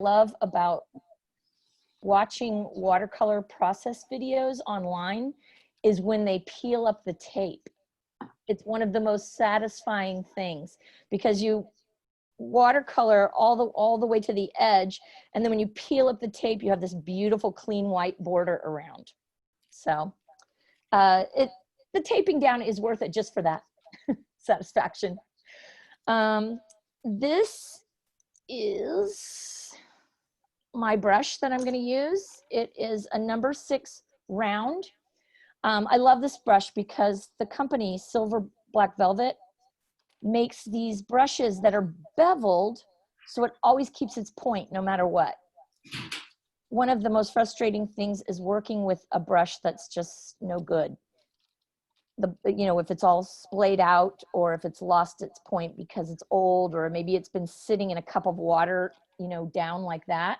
love about watching watercolor process videos online is when they peel up the tape. It's one of the most satisfying things because you watercolor all the way to the edge, and then when you peel up the tape, you have this beautiful clean white border around. So the taping down is worth it just for that satisfaction. This is my brush that I'm going to use. It is a number 6 round. I love this brush because the company Silver Black Velvet makes these brushes that are beveled so it always keeps its point no matter what. One of the most frustrating things is working with a brush that's just no good. If it's all splayed out or if it's lost its point because it's old or maybe it's been sitting in a cup of water, down like that.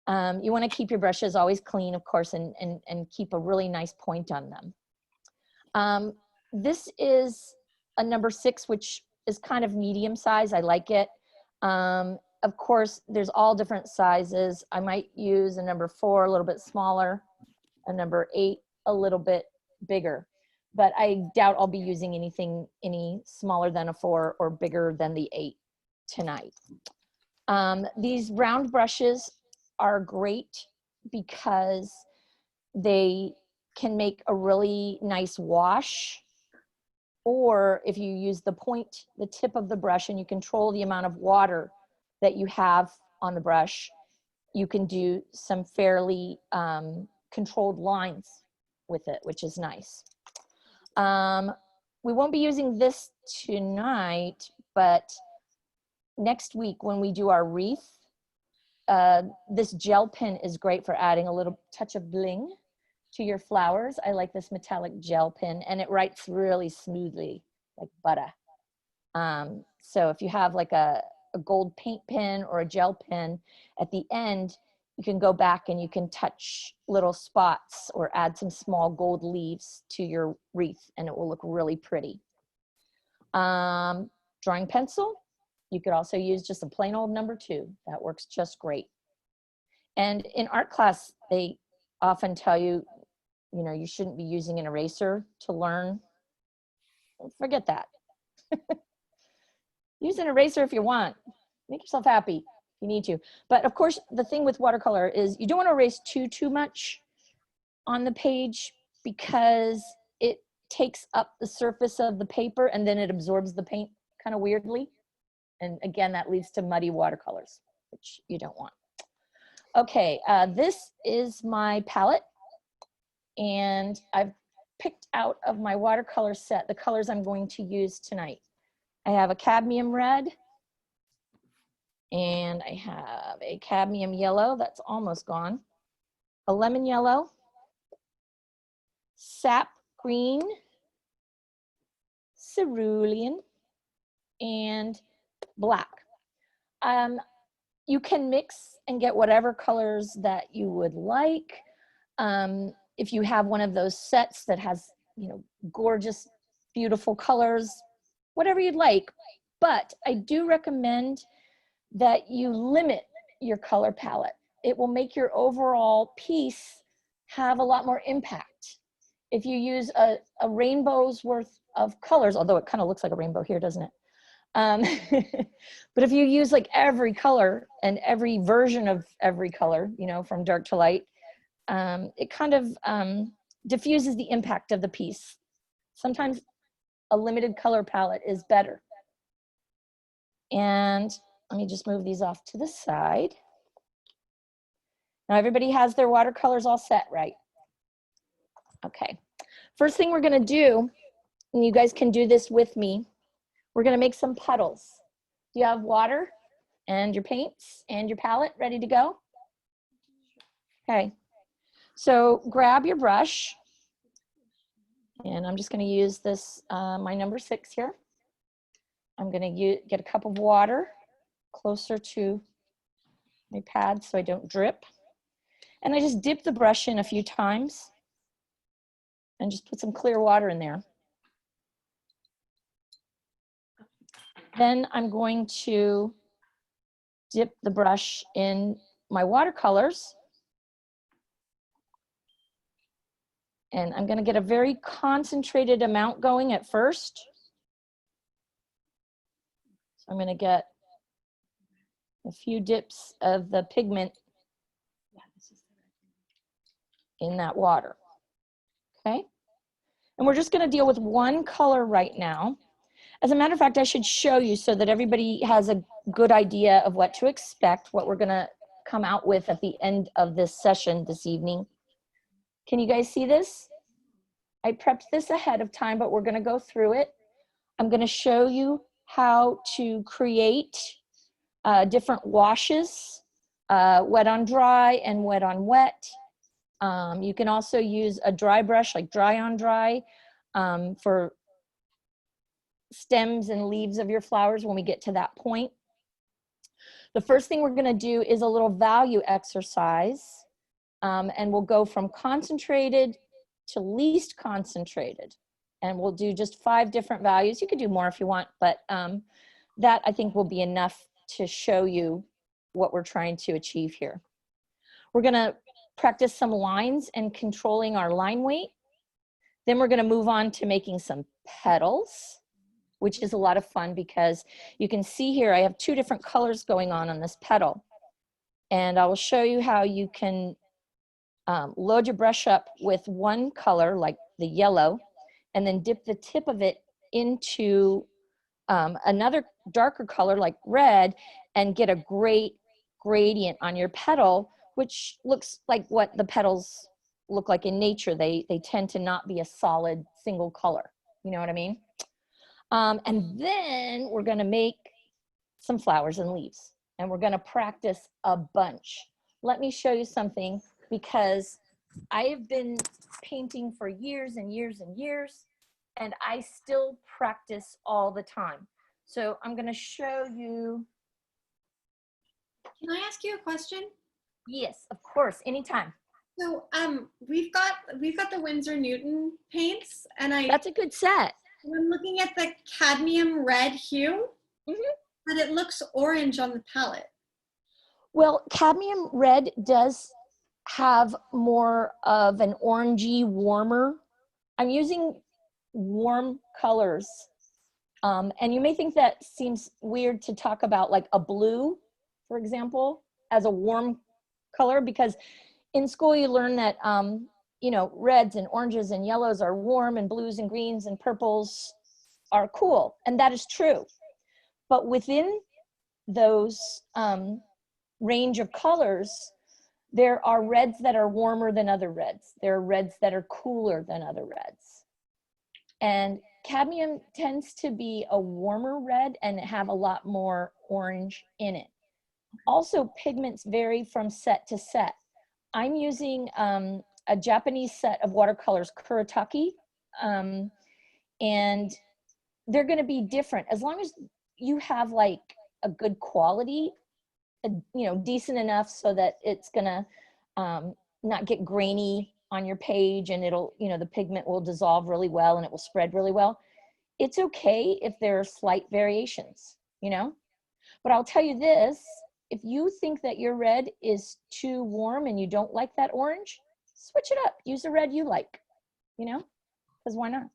You want to keep your brushes always clean, of course, and keep a really nice point on them. This is a number 6, which is kind of medium size. I like it. Of course, there's all different sizes. I might use a number 4, a little bit smaller, a number 8, a little bit bigger. But I doubt I'll be using anything any smaller than a 4 or bigger than the 8 tonight. These round brushes are great because they can make a really nice wash, or if you use the tip of the brush and you control the amount of water that you have on the brush, you can do some fairly controlled lines with it, which is nice. We won't be using this tonight, but next week when we do our wreath, this gel pen is great for adding a little touch of bling to your flowers. I like this metallic gel pen, and it writes really smoothly, like butter. So if you have like a gold paint pen or a gel pen, at the end, you can go back and you can touch little spots or add some small gold leaves to your wreath, and it will look really pretty. Drawing pencil, you could also use just a plain old number 2. That works just great. And in art class, they often tell you, you shouldn't be using an eraser to learn. Forget that. Use an eraser if you want. Make yourself happy if you need to. But of course, the thing with watercolor is you don't want to erase too much on the page because it takes up the surface of the paper and then it absorbs the paint kind of weirdly. And again, that leads to muddy watercolors, which you don't want. Okay, this is my palette, and I've picked out of my watercolor set the colors I'm going to use tonight. I have a cadmium red, and I have a cadmium yellow that's almost gone, a lemon yellow, sap green, cerulean, and black. You can mix and get whatever colors that you would like. If you have one of those sets that has, gorgeous, beautiful colors, whatever you'd like. But I do recommend that you limit your color palette. It will make your overall piece have a lot more impact. If you use a rainbow's worth of colors, although it kind of looks like a rainbow here, doesn't it? But if you use like every color and every version of every color, from dark to light, it kind of diffuses the impact of the piece. Sometimes a limited color palette is better. And let me just move these off to the side. Now everybody has their watercolors all set, right? Okay. First thing we're going to do, and you guys can do this with me, we're going to make some puddles. Do you have water and your paints and your palette ready to go? Okay. So grab your brush, and I'm just going to use this, my number 6 here. I'm going to get a cup of water closer to my pad so I don't drip. And I just dip the brush in a few times and just put some clear water in there. Then I'm going to dip the brush in my watercolors. And I'm going to get a very concentrated amount going at first. So I'm going to get a few dips of the pigment in that water. Okay. And we're just going to deal with one color right now. As a matter of fact, I should show you so that everybody has a good idea of what to expect, what we're going to come out with at the end of this session this evening. Can you guys see this? I prepped this ahead of time, but we're going to go through it. I'm going to show you how to create different washes, wet on dry and wet on wet. You can also use a dry brush, like dry on dry, for stems and leaves of your flowers when we get to that point. The first thing we're going to do is a little value exercise, and we'll go from concentrated to least concentrated, and we'll do just 5 different values. You could do more if you want, but that I think will be enough to show you what we're trying to achieve here. We're going to practice some lines and controlling our line weight. Then we're going to move on to making some petals, which is a lot of fun because you can see here I have 2 different colors going on this petal. And I will show you how you can load your brush up with one color, like the yellow, and then dip the tip of it into another darker color like red and get a great gradient on your petal, which looks like what the petals look like in nature. They tend to not be a solid single color. You know what I mean? And then we're going to make some flowers and leaves, and we're going to practice a bunch. Let me show you something, because I have been painting for years and years and years, and I still practice all the time. So I'm going to show you. Can I ask you a question? Yes, of course, anytime. So we've got the Winsor Newton paints, and That's a good set. I'm looking at the cadmium red hue, but it looks orange on the palette. Well, cadmium red does have more of an orangey, warmer. I'm using warm colors. And you may think that seems weird to talk about like a blue, for example, as a warm color, because in school you learn that, you know, reds and oranges and yellows are warm, and blues and greens and purples are cool. And that is true. But within those range of colors, there are reds that are warmer than other reds. There are reds that are cooler than other reds. And cadmium tends to be a warmer red and have a lot more orange in it. Also, pigments vary from set to set. I'm using a Japanese set of watercolors, Kuretake, and they're going to be different. As long as you have like a good quality, you know, decent enough so that it's going to not get grainy on your page, and it'll, you know, the pigment will dissolve really well and it will spread really well. It's okay if there are slight variations, you know. But I'll tell you this, if you think that your red is too warm and you don't like that orange, switch it up. Use a red you like, you know, because why not?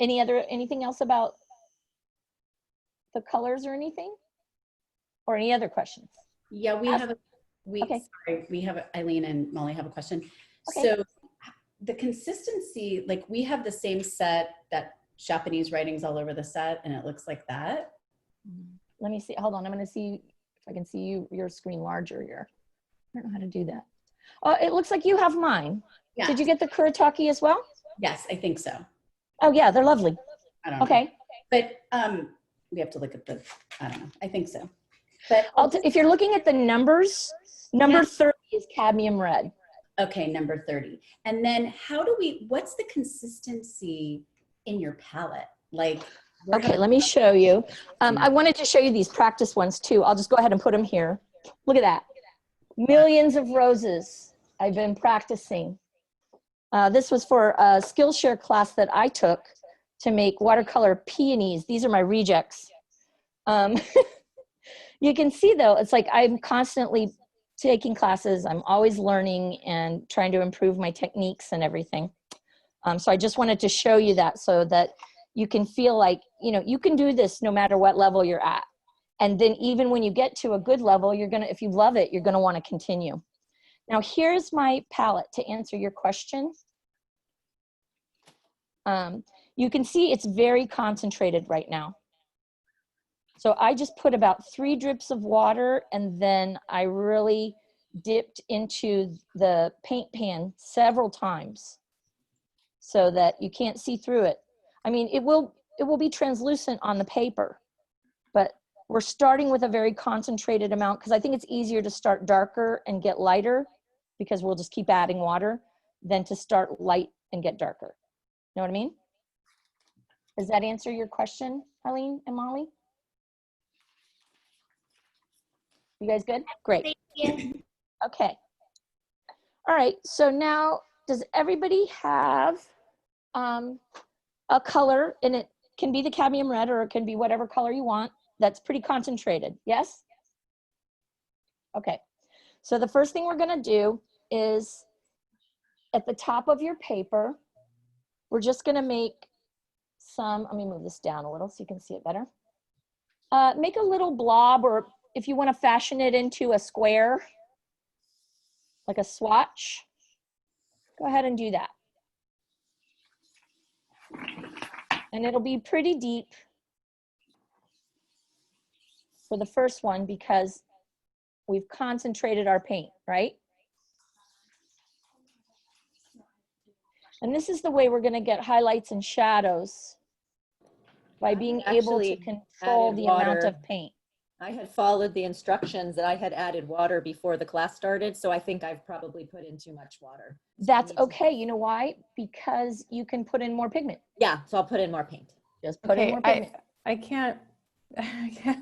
Anything else about the colors or anything? Or any other questions? Yeah, Eileen and Molly have a question. Okay. So the consistency, like we have the same set, that Japanese writings all over the set, and it looks like that. Let me see, hold on, I'm gonna see if I can see your screen larger here. I don't know how to do that. Oh, it looks like you have mine. Yeah. Did you get the Kuretake as well? Yes, I think so. Oh yeah, they're lovely. I don't know. Okay. But we have to look at the, I don't know, I think so. But if you're looking at the numbers, number 30 is cadmium red. Okay, number 30. And then what's the consistency in your palette? Like, okay, let me show you. I wanted to show you these practice ones too. I'll just go ahead and put them here. Look at that. Millions of roses I've been practicing. This was for a Skillshare class that I took to make watercolor peonies. These are my rejects. You can see though, it's like I'm constantly taking classes. I'm always learning and trying to improve my techniques and everything. So I just wanted to show you that so that you can feel like, you know, you can do this no matter what level you're at. And then even when you get to a good level, you're gonna, if you love it, you're gonna wanna continue. Now here's my palette to answer your question. You can see it's very concentrated right now. So I just put about 3 drips of water and then I really dipped into the paint pan several times so that you can't see through it. I mean, it will be translucent on the paper, but we're starting with a very concentrated amount because I think it's easier to start darker and get lighter because we'll just keep adding water than to start light and get darker. Know what I mean? Does that answer your question, Eileen and Molly? You guys good? Great. Thank you. Okay. All right. So now, does everybody have a color, and it can be the cadmium red or it can be whatever color you want, that's pretty concentrated? Yes? Okay. So the first thing we're going to do is at the top of your paper, we're just going to make some, let me move this down a little so you can see it better. Make a little blob, or if you want to fashion it into a square, like a swatch, go ahead and do that. And it'll be pretty deep for the first one because we've concentrated our paint, right? And this is the way we're going to get highlights and shadows, by being able to control the amount of paint. I had followed the instructions that I had added water before the class started, so I think I've probably put in too much water. That's okay. You know why? Because you can put in more pigment. Yeah, so I'll put in more paint. Just put in more pigment. I can't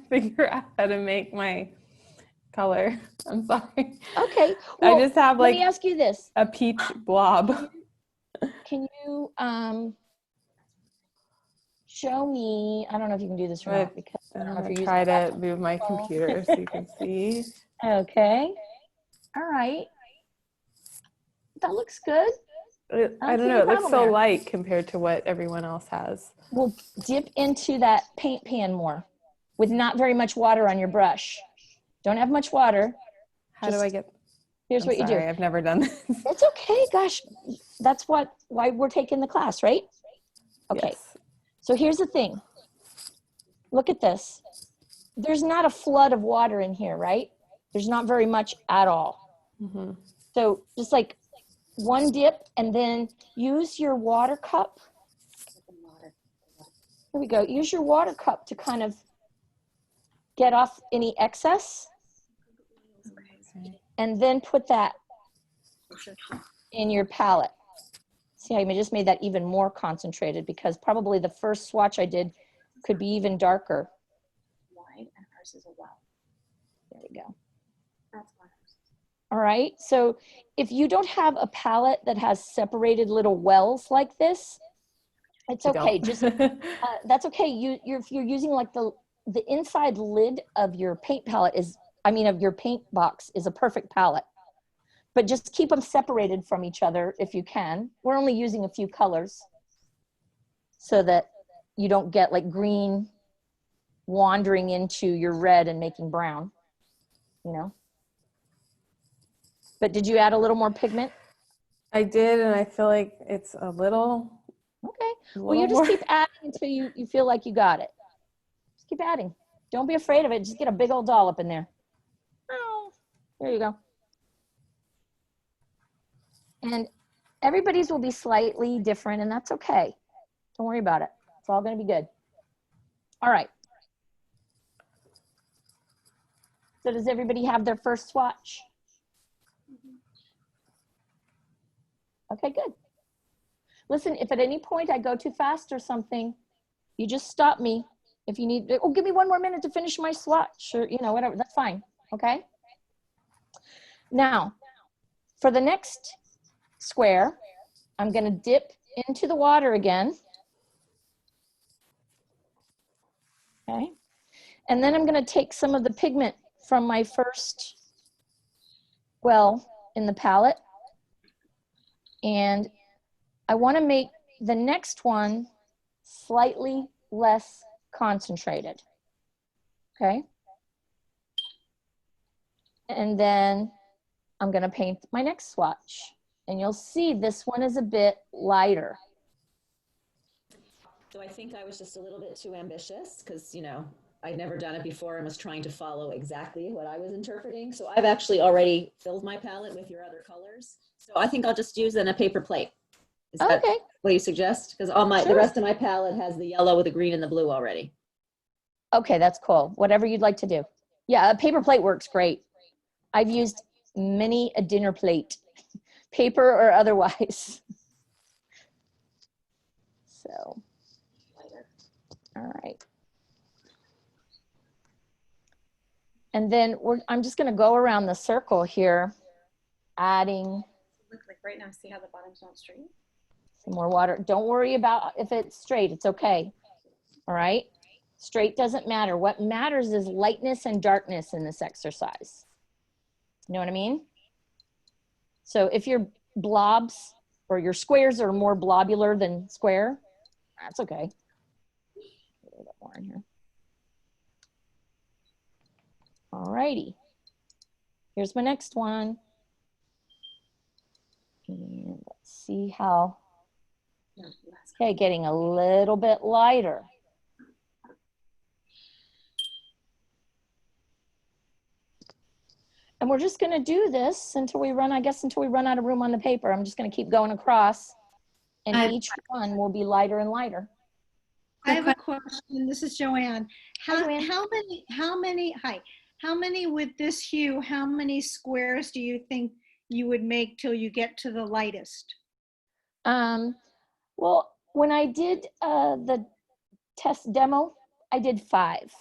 figure out how to make my color. I'm sorry. Okay. Well, I just have like let me ask you this. a peach blob. Can you show me, I don't know if you can do this or not, because I don't know if you're using try to move my computer so you can see. Okay. All right. That looks good. I don't know. It looks so light compared to what everyone else has. We'll dip into that paint pan more with not very much water on your brush. Don't have much water. How do I get? Here's what you do. I've never done this. It's okay. Gosh, that's why we're taking the class, right? Okay. Yes. So here's the thing. Look at this. There's not a flood of water in here, right? There's not very much at all. Mm-hmm. So just like one dip and then use your water cup. Here we go. Use your water cup to kind of get off any excess. And then put that in your palette. See how I just made that even more concentrated, because probably the first swatch I did could be even darker. Wide, and hers is a well. There we go. That's why. All right. So if you don't have a palette that has separated little wells like this, it's okay. Just that's okay. If you're using like the inside lid of your paint palette is, I mean, of your paint box is a perfect palette. But just keep them separated from each other if you can. We're only using a few colors so that you don't get like green wandering into your red and making brown, you know? But did you add a little more pigment? I did, and I feel like it's a little. Okay. Well, you just keep adding until you feel like you got it. Just keep adding. Don't be afraid of it. Just get a big old dollop in there. Oh, there you go. And everybody's will be slightly different, and that's okay. Don't worry about it. It's all going to be good. All right. So does everybody have their first swatch? Okay, good. Listen, if at any point I go too fast or something, you just stop me. If you need, oh, give me 1 more minute to finish my swatch, or, you know, whatever, that's fine, okay? Now, for the next square, I'm gonna dip into the water again. Okay, And then I'm gonna take some of the pigment from my first well in the palette, and I wanna make the next one slightly less concentrated, okay? And then I'm gonna paint my next swatch. And you'll see this one is a bit lighter. So I think I was just a little bit too ambitious because, you know, I'd never done it before and was trying to follow exactly what I was interpreting. So I've actually already filled my palette with your other colors. So I think I'll just use then a paper plate. Is that Okay. what you suggest? Because all my Sure. the rest of my palette has the yellow with the green and the blue already. Okay, that's cool. Whatever you'd like to do. Yeah, a paper plate works great. I've used many a dinner plate, paper or otherwise. So, all right. And then I'm just gonna go around the circle here, adding Look like right now, see how the bottom's not straight? some more water. Don't worry about if it's straight, it's okay. All right? Straight doesn't matter. What matters is lightness and darkness in this exercise. You know what I mean? So if your blobs or your squares are more blobular than square, that's okay. A little bit more in here. All righty. Here's my next one. And let's see how, okay, getting a little bit lighter. And we're just gonna do this until we run, I guess, until we run out of room on the paper. I'm just gonna keep going across and each one will be lighter and lighter. I have a question. This is Joanne. Hi, Joanne. How many with this hue, how many squares do you think you would make till you get to the lightest? Well, when I did the test demo, I did 5,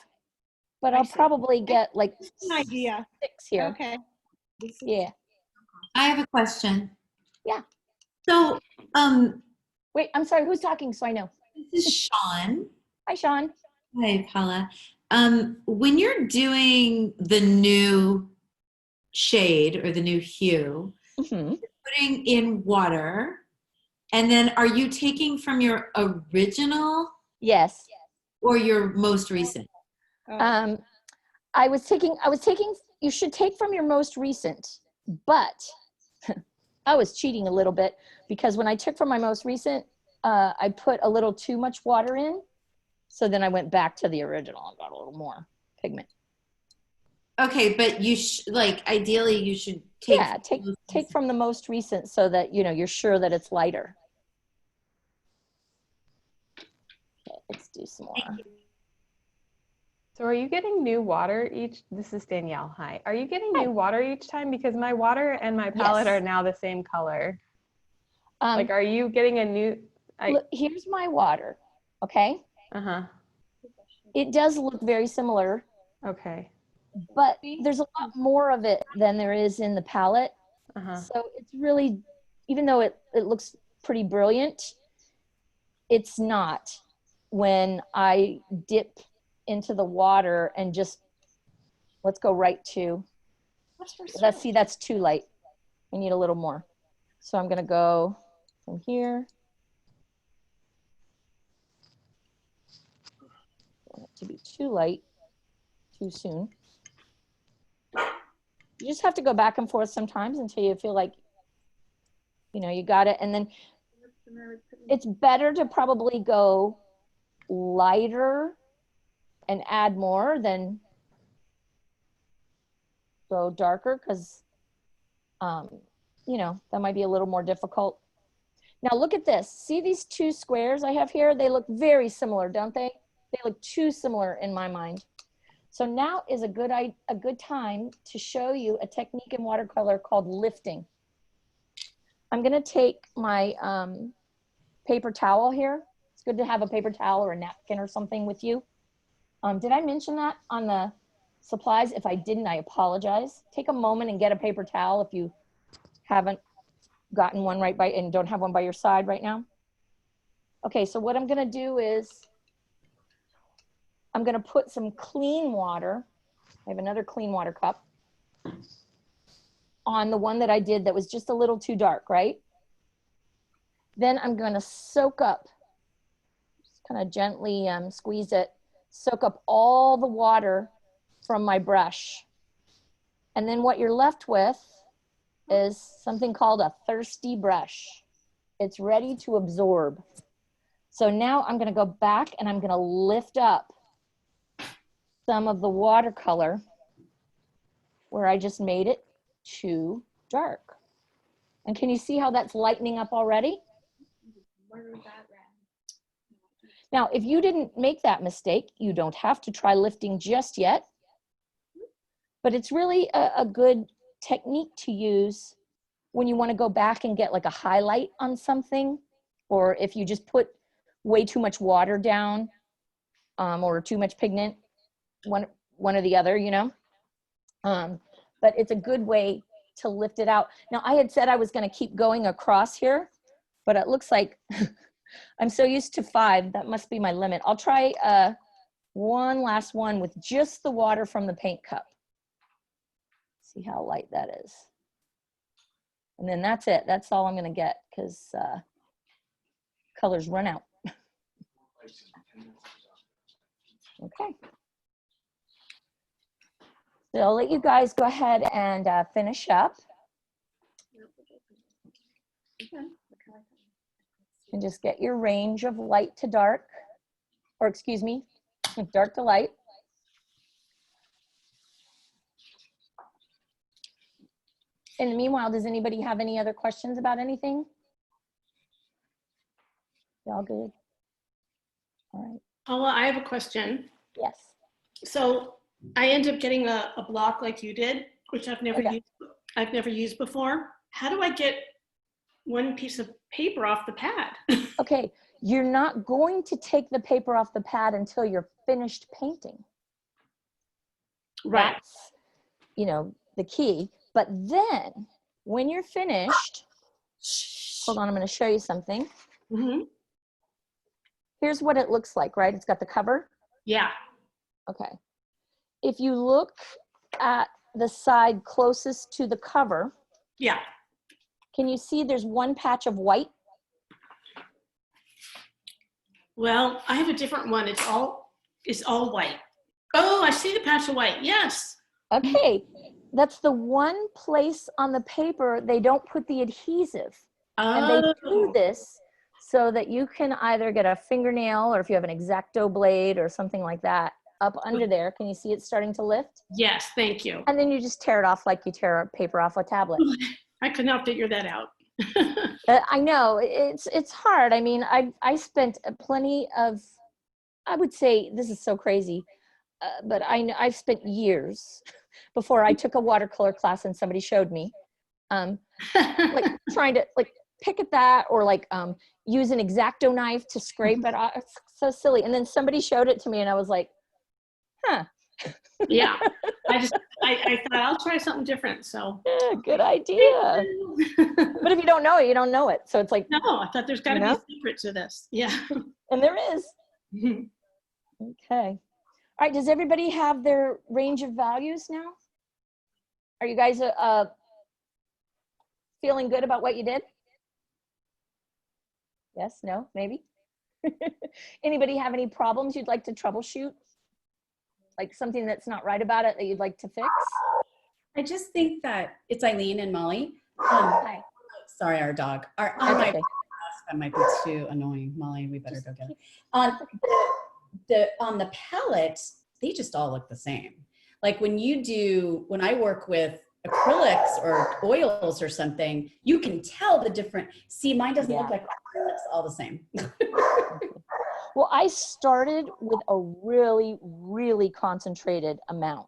but I I'll see. probably get like An idea. 6 here. Okay. Yeah. I have a question. Yeah. So, Wait, I'm sorry, who's talking so I know? this is Sean. Hi, Sean. Hi, Paula. When you're doing the new shade or the new hue, Mm-hmm. putting in water, and then are you taking from your original Yes. or your most recent? Oh. I was taking, you should take from your most recent, but I was cheating a little bit because when I took from my most recent, I put a little too much water in. So then I went back to the original and got a little more pigment. Okay, but you like ideally you should take. Yeah, take from the most recent so that, you know, you're sure that it's lighter. Okay, let's do some more. So are you getting new water each? This is Danielle. Hi. Are you getting new water each time? Because my water and my palette Yes. are now the same color. Um, Like, are you getting a new? look, here's my water. Okay. Uh-huh. It does look very similar, Okay. but there's a lot more of it than there is in the palette. Uh-huh. So it's really, even though it looks pretty brilliant, it's not when I dip into the water and just, let's go right to, see, that's too light. I need a little more. So I'm gonna go from here. I want it to be too light, too soon. You just have to go back and forth sometimes until you feel like, you know, you got it. And then it's better to probably go lighter and add more than go darker because, you know, that might be a little more difficult. Now look at this. See these 2 squares I have here? They look very similar, don't they? They look too similar in my mind. So now is a good time to show you a technique in watercolor called lifting. I'm gonna take my paper towel here. It's good to have a paper towel or a napkin or something with you. Did I mention that on the supplies? If I didn't, I apologize. Take a moment and get a paper towel if you haven't gotten one right by and don't have one by your side right now. Okay, so what I'm gonna do is I'm going to put some clean water. I have another clean water cup on the one that I did that was just a little too dark, right? Then I'm going to soak up, just kind of gently squeeze it, soak up all the water from my brush. And then what you're left with is something called a thirsty brush. It's ready to absorb. So now I'm going to go back and I'm going to lift up some of the watercolor where I just made it too dark. And can you see how that's lightening up already? Now, if you didn't make that mistake, you don't have to try lifting just yet. But it's really a good technique to use when you want to go back and get like a highlight on something, or if you just put way too much water down or too much pigment, one or the other, you know. But it's a good way to lift it out. Now, I had said I was going to keep going across here, but it looks like I'm so used to 5, that must be my limit. I'll try one last one with just the water from the paint cup. See how light that is. And then that's it. That's all I'm going to get because colors run out. Okay. So I'll let you guys go ahead and finish up. And just get your range of light to dark, or excuse me, dark to light. In the meanwhile, does anybody have any other questions about anything? Y'all good? All right. Paula, I have a question. Yes. So I end up getting a block like you did, which I've never used before. How do I get one piece of paper off the pad? Okay, you're not going to take the paper off the pad until you're finished painting. Right. That's, you know, the key. But then when you're finished, hold on, I'm going to show you something. Mm-hmm. Here's what it looks like, right? It's got the cover. Yeah. Okay. If you look at the side closest to the cover, Yeah. can you see there's one patch of white? Well, I have a different one. It's all white. Oh, I see the patch of white. Yes. Okay. That's the one place on the paper they don't put the adhesive. And they do this so that you can either get a fingernail, or if you have an X-Acto blade or something like that, up under there. Can you see it starting to lift? Yes, thank you. And then you just tear it off like you tear paper off a tablet. I could not figure that out. I know it's hard. I mean, I spent plenty of, I would say this is so crazy, but I've spent years before I took a watercolor class and somebody showed me, like trying to like pick at that, or like use an X-Acto knife to scrape it off. It's so silly. And then somebody showed it to me and I was like, huh. Yeah. I thought I'll try something different. So Yeah, good idea. But if you don't know it, you don't know it. So it's like, no, I thought there's got to be a secret to this. Yeah. And there is. Okay. All right. Does everybody have their range of values now? Are you guys feeling good about what you did? Yes, no, maybe? Anybody have any problems you'd like to troubleshoot? Like something that's not right about it that you'd like to fix? I just think that it's Eileen and Molly. Hi. Sorry, our dog. That's okay. That might be too annoying. Molly, we better go get it. On the palette, they just all look the same. Like when I work with acrylics or oils or something, you can tell the different. See, mine doesn't look like acrylics, all the same. Well, I started with a really, really concentrated amount.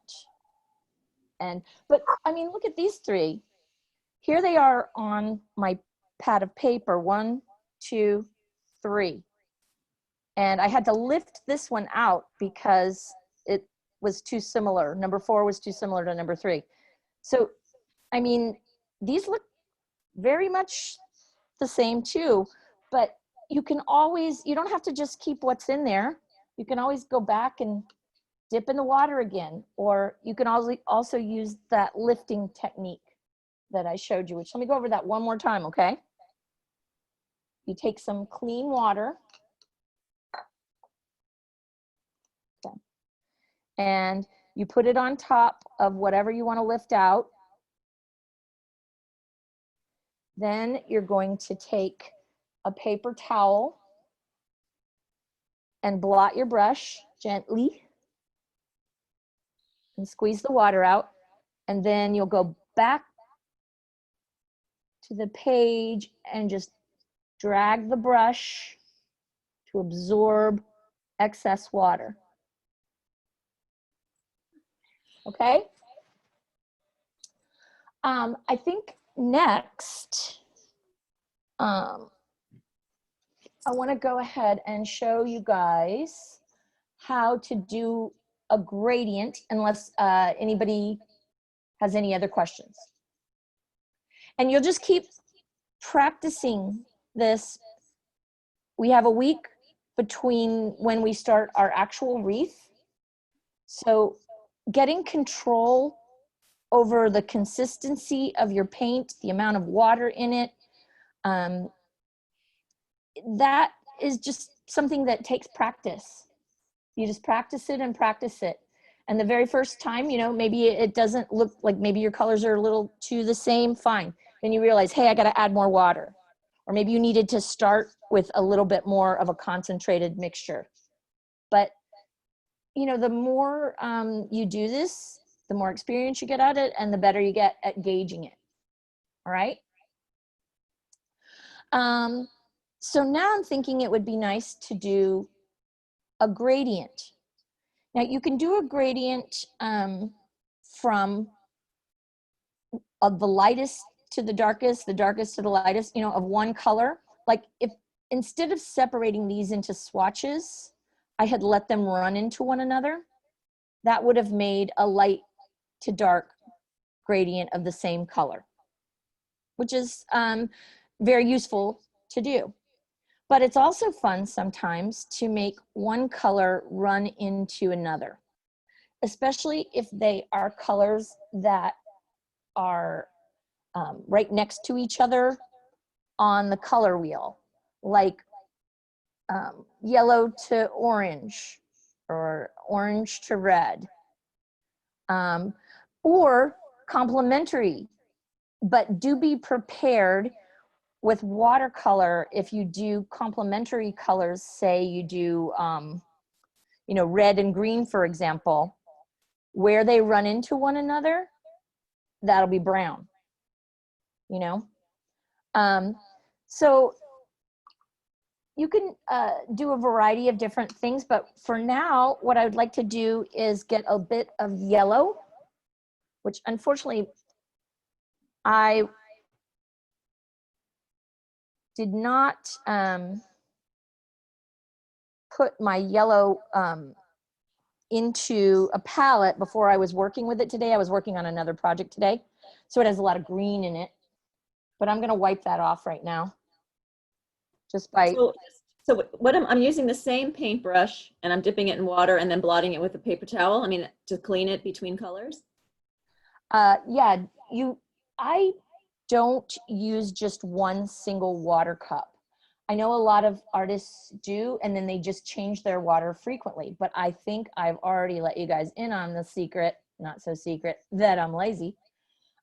But I mean, look at these 3. Here they are on my pad of paper, 1, 2, 3. And I had to lift this one out because it was too similar. Number 4 was too similar to number 3. So, I mean, these look very much the same too, but you can always, you don't have to just keep what's in there. You can always go back and dip in the water again, or you can also use that lifting technique that I showed you, which let me go over that one more time, okay? You take some clean water, okay, and you put it on top of whatever you want to lift out. Then you're going to take a paper towel and blot your brush gently and squeeze the water out. And then you'll go back to the page and just drag the brush to absorb excess water. Okay? I think next, I want to go ahead and show you guys how to do a gradient, unless anybody has any other questions. And you'll just keep practicing this. We have a week between when we start our actual wreath. So getting control over the consistency of your paint, the amount of water in it, that is just something that takes practice. You just practice it and practice it. And the very first time, you know, maybe it doesn't look like, maybe your colors are a little too the same, fine. Then you realize, hey, I got to add more water. Or maybe you needed to start with a little bit more of a concentrated mixture. But, you know, the more you do this, the more experience you get at it and the better you get at gauging it. All right? So now I'm thinking it would be nice to do a gradient. Now you can do a gradient from the lightest to the darkest to the lightest, you know, of one color. Like if instead of separating these into swatches, I had let them run into one another, that would have made a light to dark gradient of the same color, which is very useful to do. But it's also fun sometimes to make one color run into another, especially if they are colors that are right next to each other on the color wheel, like yellow to orange or orange to red, or complementary. But do be prepared with watercolor. If you do complementary colors, say you do, you know, red and green, for example, where they run into one another, that'll be brown, you know? So you can do a variety of different things, but for now, what I would like to do is get a bit of yellow, which unfortunately I did not put my yellow into a palette before I was working with it today. I was working on another project today, so it has a lot of green in it, but I'm going to wipe that off right now. Just by so what I'm using the same paintbrush and I'm dipping it in water and then blotting it with a paper towel. I mean, to clean it between colors. Yeah, I don't use just one single water cup. I know a lot of artists do, and then they just change their water frequently, but I think I've already let you guys in on the secret, not so secret, that I'm lazy.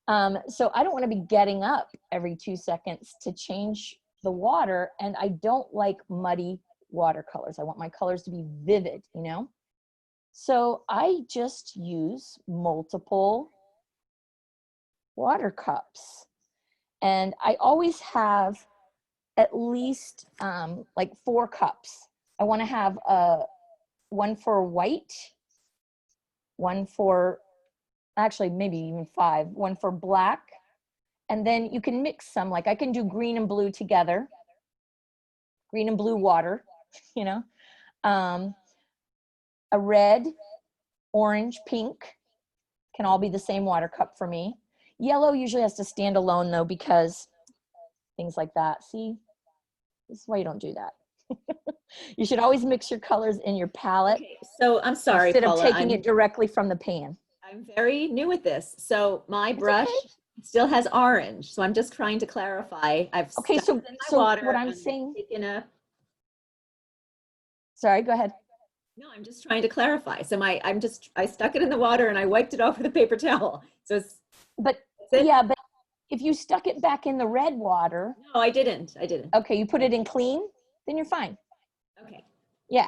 So I don't want to be getting up every 2 seconds to change the water, and I don't like muddy watercolors. I want my colors to be vivid, you know? So I just use multiple water cups. And I always have at least like 4 cups. I want to have one for white, one for, actually maybe even 5, one for black, and then you can mix some, like I can do green and blue together, green and blue water, you know, a red, orange, pink can all be the same water cup for me. Yellow usually has to stand alone though, because things like that. See, this is why you don't do that. You should always mix your colors in your palette Okay, so I'm sorry, instead of Paula. taking it directly from the pan. I'm very new at this. So my It's brush okay. still has orange. So I'm just trying to clarify. I've Okay, stuck so it in my so water what I'm and saying, taken a, sorry, go ahead. no, I'm just trying to clarify. So I stuck it in the water and I wiped it off with a paper towel. So But that's it? yeah, but if you stuck it back in the red water, No, I didn't. I didn't. okay, you put it in clean, then you're fine. Okay. Yeah,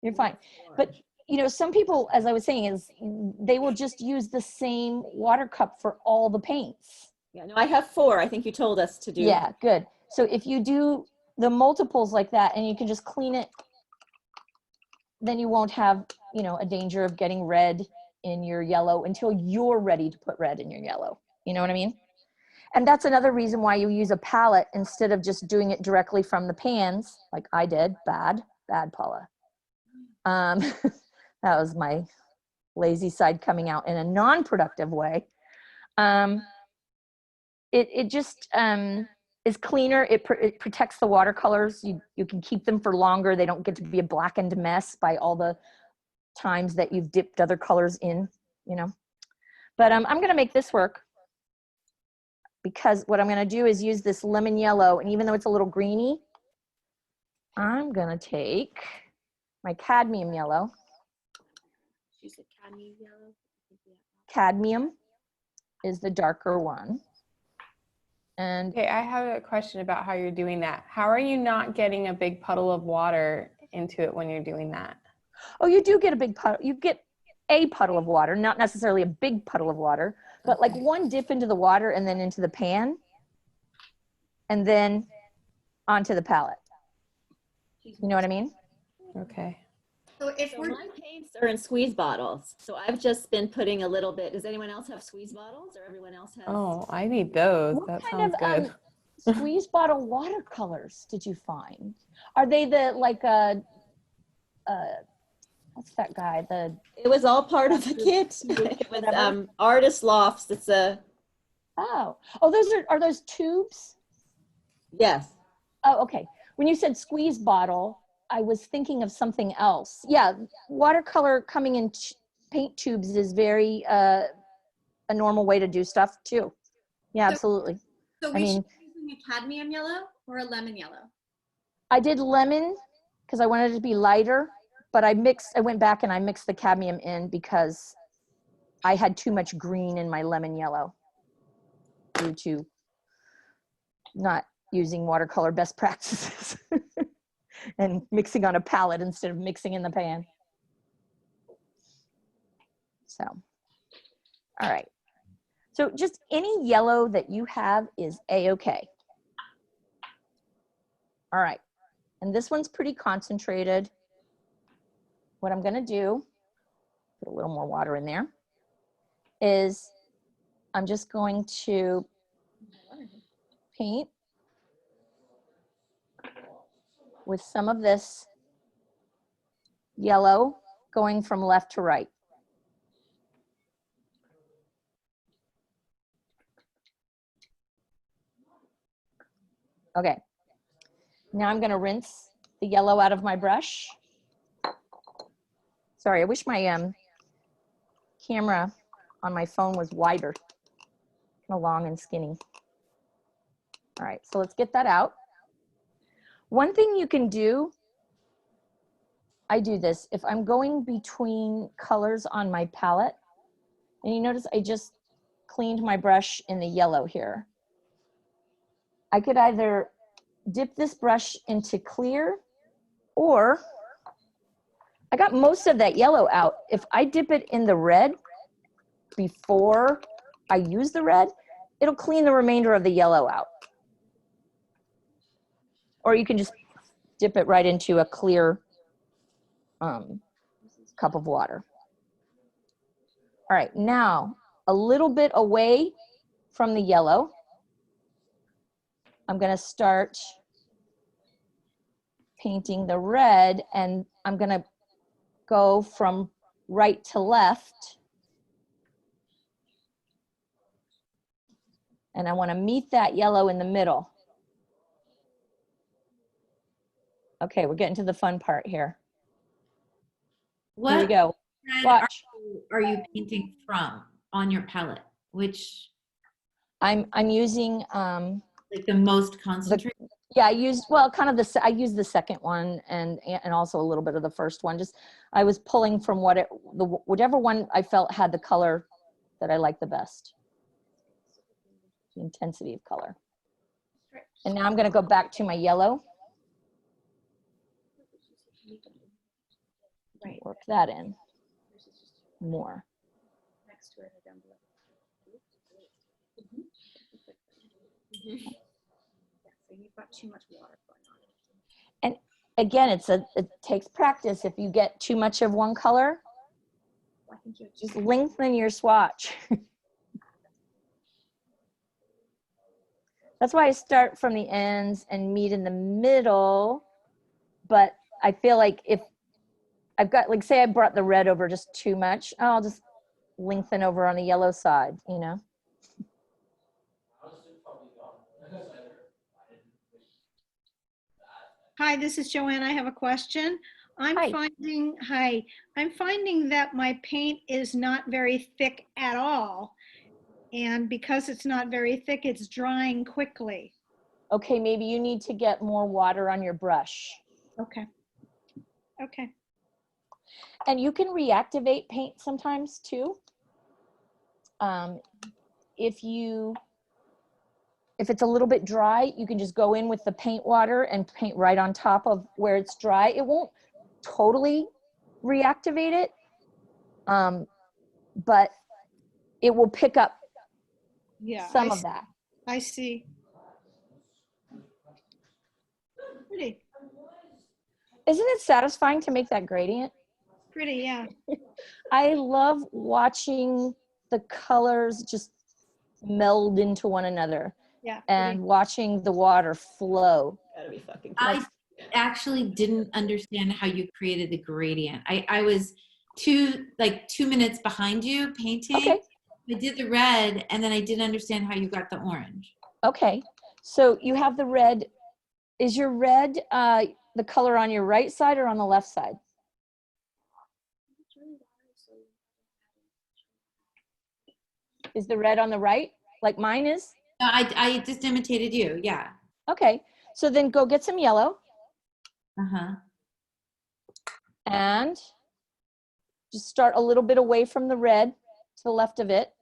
you're fine. But you know, some people, as I was saying, is they will just use the same water cup for all the paints. Yeah, no, I have 4. I think you told us to do. Yeah, good. So if you do the multiples like that and you can just clean it, then you won't have, you know, a danger of getting red in your yellow until you're ready to put red in your yellow. You know what I mean? And that's another reason why you use a palette instead of just doing it directly from the pans, like I did. Bad, Paula. That was my lazy side coming out in a non-productive way. It just is cleaner. It protects the watercolors. You can keep them for longer. They don't get to be a blackened mess by all the times that you've dipped other colors in, you know. But I'm going to make this work because what I'm going to do is use this lemon yellow, and even though it's a little greeny, I'm going to take my cadmium yellow. She said cadmium yellow. Cadmium is the darker one. And Okay, I have a question about how you're doing that. How are you not getting a big puddle of water into it when you're doing that? oh, you do get a big puddle. You get a puddle of water, not necessarily a big puddle of water, but like one dip into the water and then into the pan and then onto the palette. You know what I mean? Okay. So if So we're my paints are in squeeze bottles. So I've just been putting a little bit. Does anyone else have squeeze bottles or everyone else has? Oh, I need those. What That kind sounds good. of squeeze bottle watercolors did you find? Are they the like what's that guy? It was all part of the kit. It was Whatever. Artist Lofts. It's a, Oh, those are those tubes? yes. Oh, okay. When you said squeeze bottle, I was thinking of something else. Yeah, watercolor coming in paint tubes is very a normal way to do stuff too. Yeah, absolutely. so I we mean, should be using a cadmium yellow or a lemon yellow. I did lemon because I wanted it to be lighter, but I went back and I mixed the cadmium in because I had too much green in my lemon yellow due to not using watercolor best practices and mixing on a palette instead of mixing in the pan. So, all right. So just any yellow that you have is a-okay. All right. And this one's pretty concentrated. What I'm going to do, put a little more water in there, is I'm just going to paint with some of this yellow going from left to right. Okay. Now I'm going to rinse the yellow out of my brush. Sorry, I wish my camera on my phone was wider, kind of long and skinny. All right, so let's get that out. One thing you can do, I do this, if I'm going between colors on my palette, and you notice I just cleaned my brush in the yellow here. I could either dip this brush into clear, or I got most of that yellow out. If I dip it in the red before I use the red, it'll clean the remainder of the yellow out. Or you can just dip it right into a clear cup of water. All right, now a little bit away from the yellow, I'm gonna start painting the red, and I'm gonna go from right to left. And I wanna meet that yellow in the middle. Okay, we're getting to the fun part here. Here we What go. thread Watch. are you painting from on your palette? Which, I'm using like the most concentrated? yeah, I used, well, kind of I used the second one and also a little bit of the first one. Just I was pulling from whichever one I felt had the color that I liked the best. The intensity of color. And now I'm going to go back to my yellow. Right. Work that in more. Next to it or down below. So you've got too much water going on. And again, it takes practice. If you get too much of one color, I think you're just lengthen your swatch. That's why I start from the ends and meet in the middle. But I feel like if I've got, like, say I brought the red over just too much, I'll just lengthen over on the yellow side, you know? Hi, this is Joanne. I have a question. I'm Hi. finding that my paint is not very thick at all. And because it's not very thick, it's drying quickly. Okay, maybe you need to get more water on your brush. Okay. Okay. And you can reactivate paint sometimes too. If it's a little bit dry, you can just go in with the paint water and paint right on top of where it's dry. It won't totally reactivate it, but it will pick up some of that. I see. Pretty, Isn't it satisfying to make that gradient? pretty, yeah. I love watching the colors just meld into one another. Yeah. And watching the water flow. Gotta be fucking kidding. I actually didn't understand how you created the gradient. I was 2 minutes behind you painting. Okay. I did the red and then I didn't understand how you got the orange. Okay, so you have the red. Is your red the color on your right side or on the left side? Is the red on the right, like mine is? No, I just imitated you. Yeah. Okay, so then go get some yellow Uh-huh. and just start a little bit away from the red to the left of it,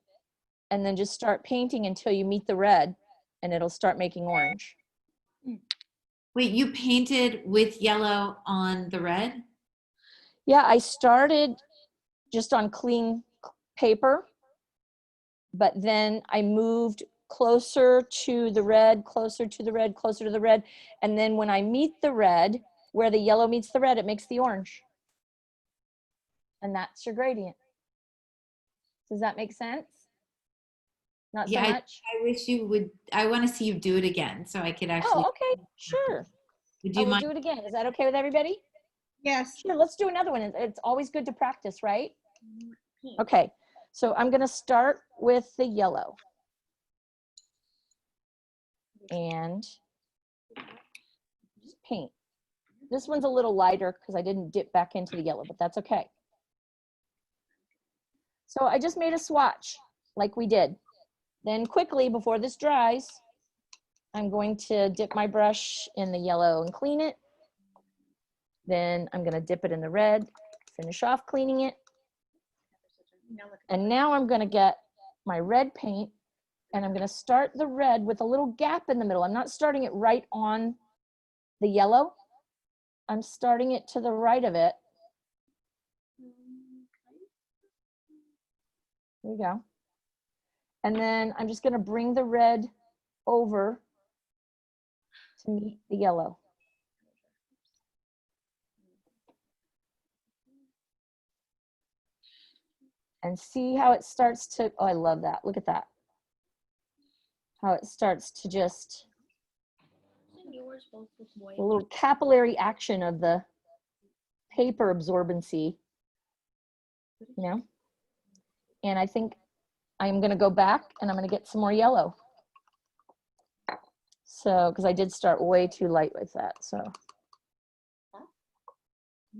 and then just start painting until you meet the red, and it'll start making orange. Wait, you painted with yellow on the red? Yeah, I started just on clean paper, but then I moved closer to the red, closer to the red, closer to the red. And then when I meet the red, where the yellow meets the red, it makes the orange. And that's your gradient. Does that make sense? Not so much? I wish you would. I want to see you do it again so I could actually. Oh, okay, sure. Would I you will mind? do it again. Is that okay with everybody? Yes. Sure, let's do another one. It's always good to practice, right? Okay, so I'm gonna start with the yellow. And just paint. This one's a little lighter because I didn't dip back into the yellow, but that's okay. So I just made a swatch like we did. Then quickly, before this dries, I'm going to dip my brush in the yellow and clean it. Then I'm gonna dip it in the red, finish off cleaning it. And now I'm gonna get my red paint and I'm gonna start the red with a little gap in the middle. I'm not starting it right on the yellow. I'm starting it to the right of it. There we go. And then I'm just gonna bring the red over to meet the yellow. And see how it starts to, oh, I love that. Look at that. How it starts to just, a little capillary action of the paper absorbency, you know? And I think I'm gonna go back and I'm gonna get some more yellow. So, because I did start way too light with that, so.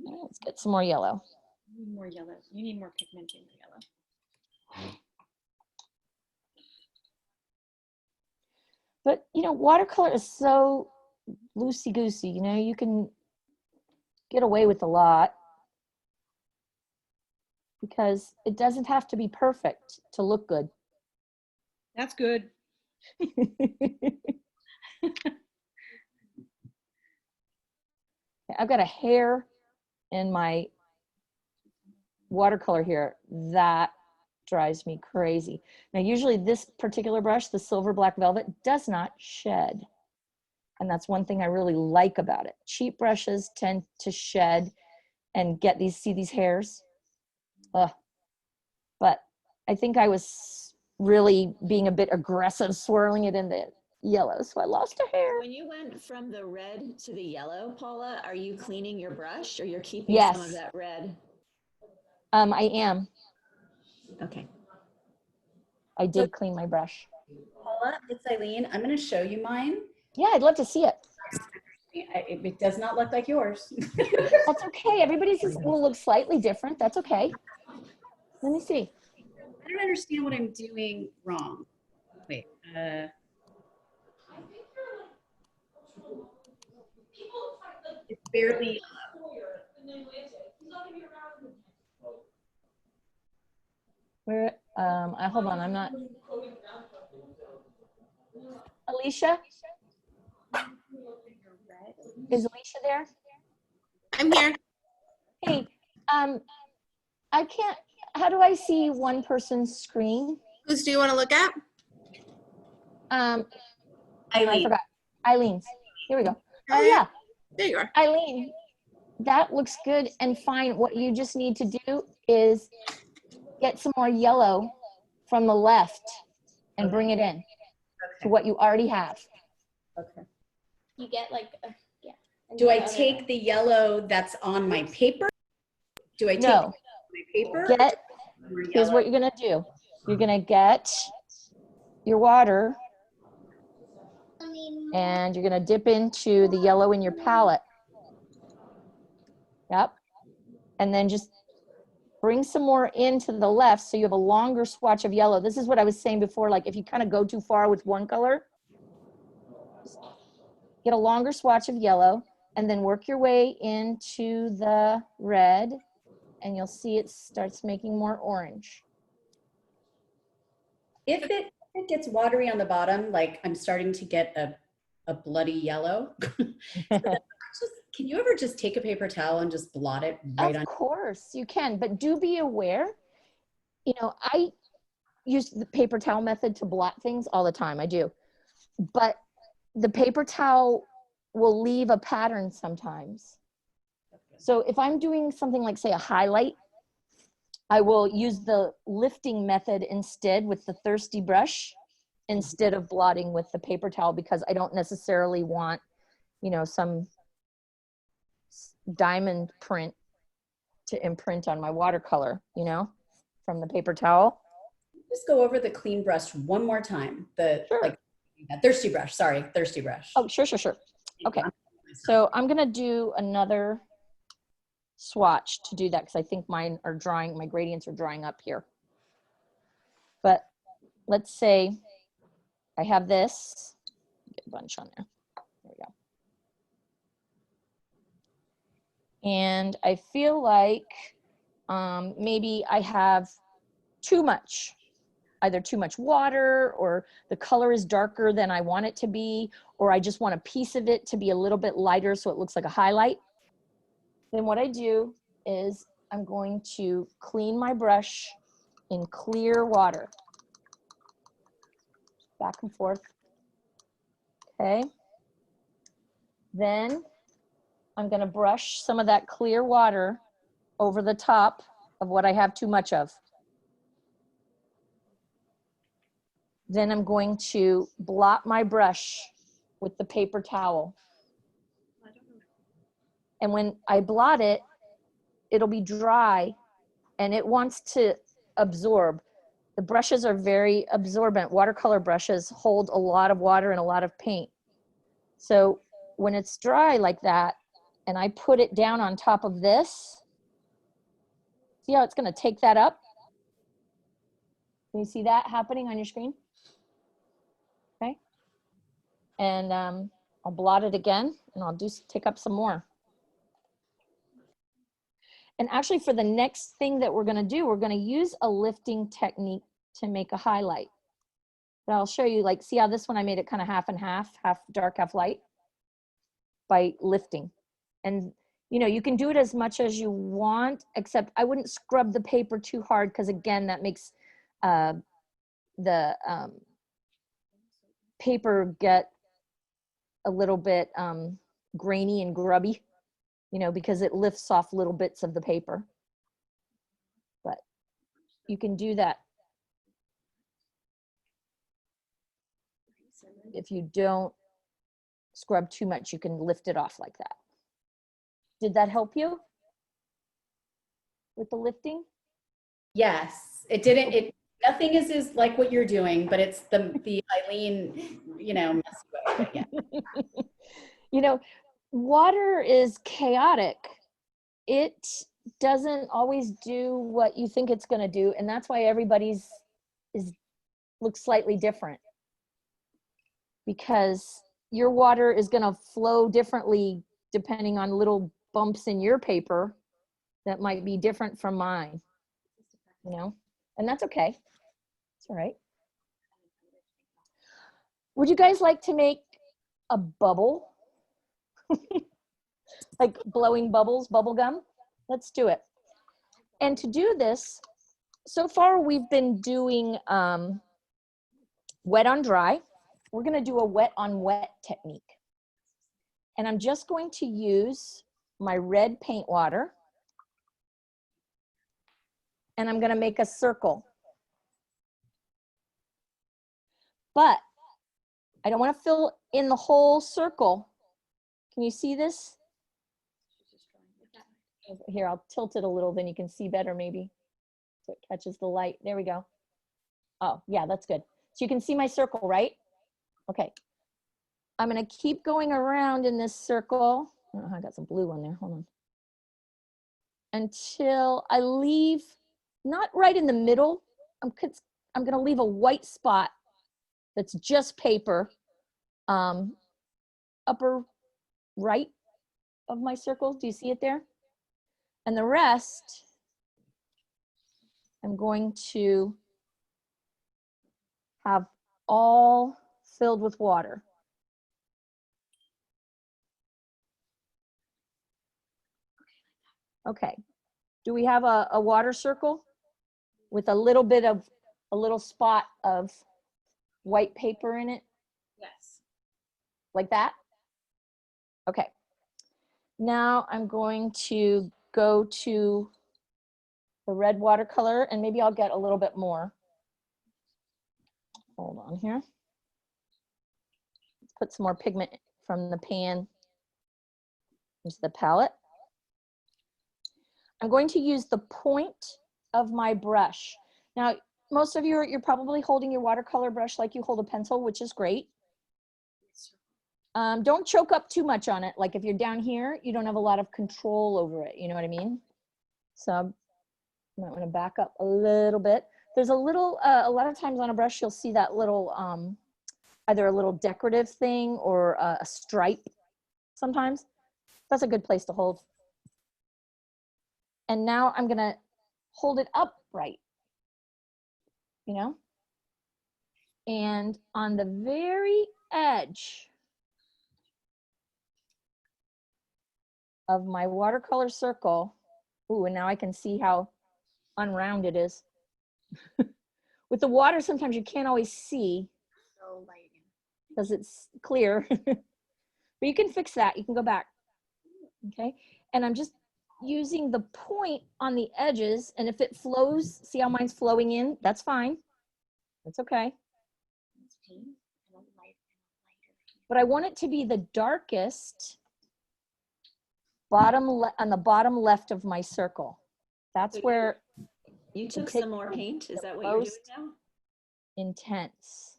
Let's get some more yellow. You need more yellow. You need more pigment in the yellow. But, you know, watercolor is so loosey-goosey, you know, you can get away with a lot because it doesn't have to be perfect to look good. That's good. I've got a hair in my watercolor here that drives me crazy. Now, usually this particular brush, the Silver Black Velvet, does not shed. And that's one thing I really like about it. Cheap brushes tend to shed and get these, see these hairs? Ugh. But I think I was really being a bit aggressive, swirling it in the yellow, so I lost a hair. When you went from the red to the yellow, Paula, are you cleaning your brush or you're keeping Yes. some of that red? I am. Okay. I did clean my brush. Paula, it's Eileen. I'm going to show you mine. Yeah, I'd love to see it. It does not look like yours. That's okay. Everybody's will look slightly different. That's okay. Let me see. I don't understand what I'm doing wrong. Wait. It's barely. Where? Hold on. I'm not. Alicia? Is Alicia there? I'm here. Hey, I can't. How do I see one person's screen? Whose do you want to look at? I Eileen. forgot. Eileen's. Here we go. Oh Okay. yeah, There you are. Eileen. That looks good and fine. What you just need to do is get some more yellow from the left and bring it in to what you already have. Okay. You get like, yeah. Do I take the yellow that's on my paper? Do I take No. my paper? Here's what you're gonna do. You're gonna get your water and you're gonna dip into the yellow in your palette. Yep. And then just bring some more into the left so you have a longer swatch of yellow. This is what I was saying before, like if you kind of go too far with one color, get a longer swatch of yellow and then work your way into the red and you'll see it starts making more orange. If it gets watery on the bottom, like I'm starting to get a bloody yellow, can you ever just take a paper towel and just blot it right on? Of course you can, but do be aware, you know, I use the paper towel method to blot things all the time. I do. But the paper towel will leave a pattern sometimes. So if I'm doing something like, say, a highlight, I will use the lifting method instead with the thirsty brush instead of blotting with the paper towel because I don't necessarily want, you know, some diamond print to imprint on my watercolor, you know, from the paper towel. Just go over the clean brush one more time. Sure. Like thirsty brush. Sorry, thirsty brush. Oh, sure. Okay. So I'm gonna do another swatch to do that because I think mine are drying, my gradients are drying up here. But let's say I have this, get a bunch on there. There we go. And I feel like maybe I have too much, either too much water or the color is darker than I want it to be, or I just want a piece of it to be a little bit lighter so it looks like a highlight. Then what I do is I'm going to clean my brush in clear water. Back and forth. Okay. Then I'm going to brush some of that clear water over the top of what I have too much of. Then I'm going to blot my brush with the paper towel. And when I blot it, it'll be dry and it wants to absorb. The brushes are very absorbent. Watercolor brushes hold a lot of water and a lot of paint. So when it's dry like that, and I put it down on top of this. See how it's going to take that up? Can you see that happening on your screen? Okay. And I'll blot it again, and I'll take up some more. And actually for the next thing that we're going to do, we're going to use a lifting technique to make a highlight. But I'll show you, like, see how this one I made it kind of half and half dark, half light, by lifting. And you know, you can do it as much as you want, except I wouldn't scrub the paper too hard, because again, that makes the paper get a little bit grainy and grubby, you know, because it lifts off little bits of the paper. But you can do that. If you don't scrub too much, you can lift it off like that. Did that help you with the lifting? Yes, it didn't. Nothing is like what you're doing, but it's the Eileen, you know, messy way. Yeah. You know, water is chaotic. It doesn't always do what you think it's going to do, and that's why everybody's looks slightly different, because your water is going to flow differently depending on little bumps in your paper that might be different from mine, you know, and that's okay. It's all right. Would you guys like to make a bubble? Like blowing bubbles, bubble gum? Let's do it. And to do this, so far we've been doing wet on dry. We're going to do a wet on wet technique. And I'm just going to use my red paint water. And I'm going to make a circle. But I don't want to fill in the whole circle. Can you see this? Here, I'll tilt it a little, then you can see better maybe. So it catches the light. There we go. Oh, yeah, that's good. So you can see my circle, right? Okay. I'm going to keep going around in this circle. Oh, I got some blue on there. Hold on. Until I leave, not right in the middle. I'm going to leave a white spot that's just paper, upper right of my circle. Do you see it there? And the rest, I'm going to have all filled with water. Okay. Do we have a water circle with a little bit of, a little spot of white paper in it? Yes. Like that? Okay. Now I'm going to go to the red watercolor, and maybe I'll get a little bit more. Hold on here. Let's put some more pigment from the pan into the palette. I'm going to use the point of my brush. Now, most of you, you're probably holding your watercolor brush like you hold a pencil, which is great. Don't choke up too much on it. Like if you're down here, you don't have a lot of control over it. You know what I mean? So I might want to back up a little bit. There's a little, a lot of times on a brush, you'll see that little, either a little decorative thing or a stripe sometimes. That's a good place to hold. And now I'm going to hold it upright, you know? And on the very edge of my watercolor circle, ooh, and now I can see how unround it is. With the water, sometimes you can't always see because it's clear, but you can fix that. You can go back, okay? And I'm just using the point on the edges, and if it flows, see how mine's flowing in? That's fine. That's okay. But I want it to be the darkest on the bottom left of my circle. That's where you took some more paint. Is that what you're doing now? Intense.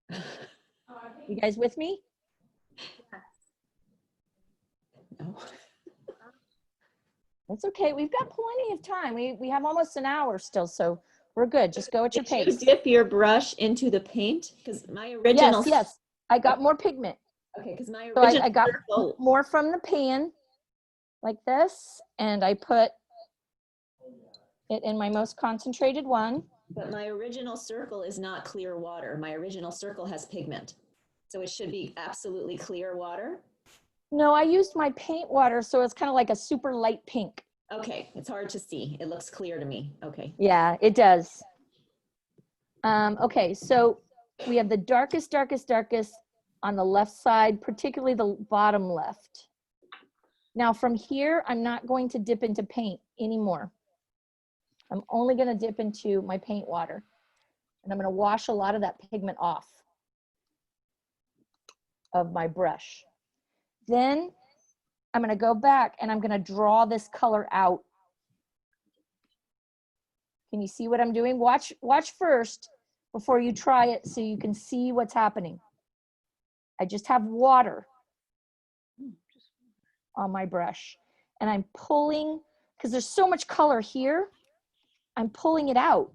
You guys with me? No. It's okay. We've got plenty of time. We have almost an hour still, so we're good. Just go at your Did you pace. dip your brush into the paint? Because my original. Yes, yes. I got more pigment. Okay, because my So original I got circle. more from the pan like this, and I put it in my most concentrated one. But my original circle is not clear water. My original circle has pigment. So it should be absolutely clear water. No, I used my paint water, so it's kind of like a super light pink. Okay, it's hard to see. It looks clear to me. Okay. Yeah, it does. Okay, so we have the darkest, darkest, darkest on the left side, particularly the bottom left. Now from here, I'm not going to dip into paint anymore. I'm only going to dip into my paint water, and I'm going to wash a lot of that pigment off of my brush. Then I'm going to go back and I'm going to draw this color out. Can you see what I'm doing? Watch first before you try it so you can see what's happening. I just have water on my brush, and I'm pulling, because there's so much color here, I'm pulling it out.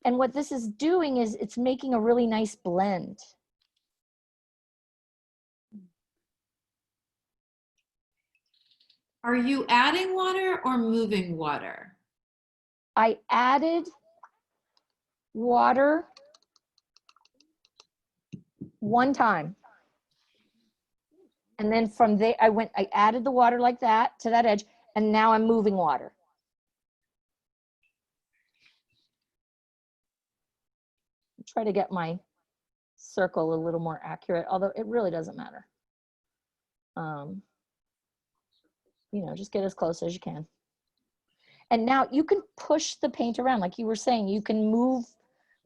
And what this is doing is it's making a really nice blend. Are you adding water or moving water? I added water one time. And then from there, I added the water like that to that edge, and now I'm moving water. Try to get my circle a little more accurate, although it really doesn't matter. You know, just get as close as you can. And now you can push the paint around, like you were saying. You can move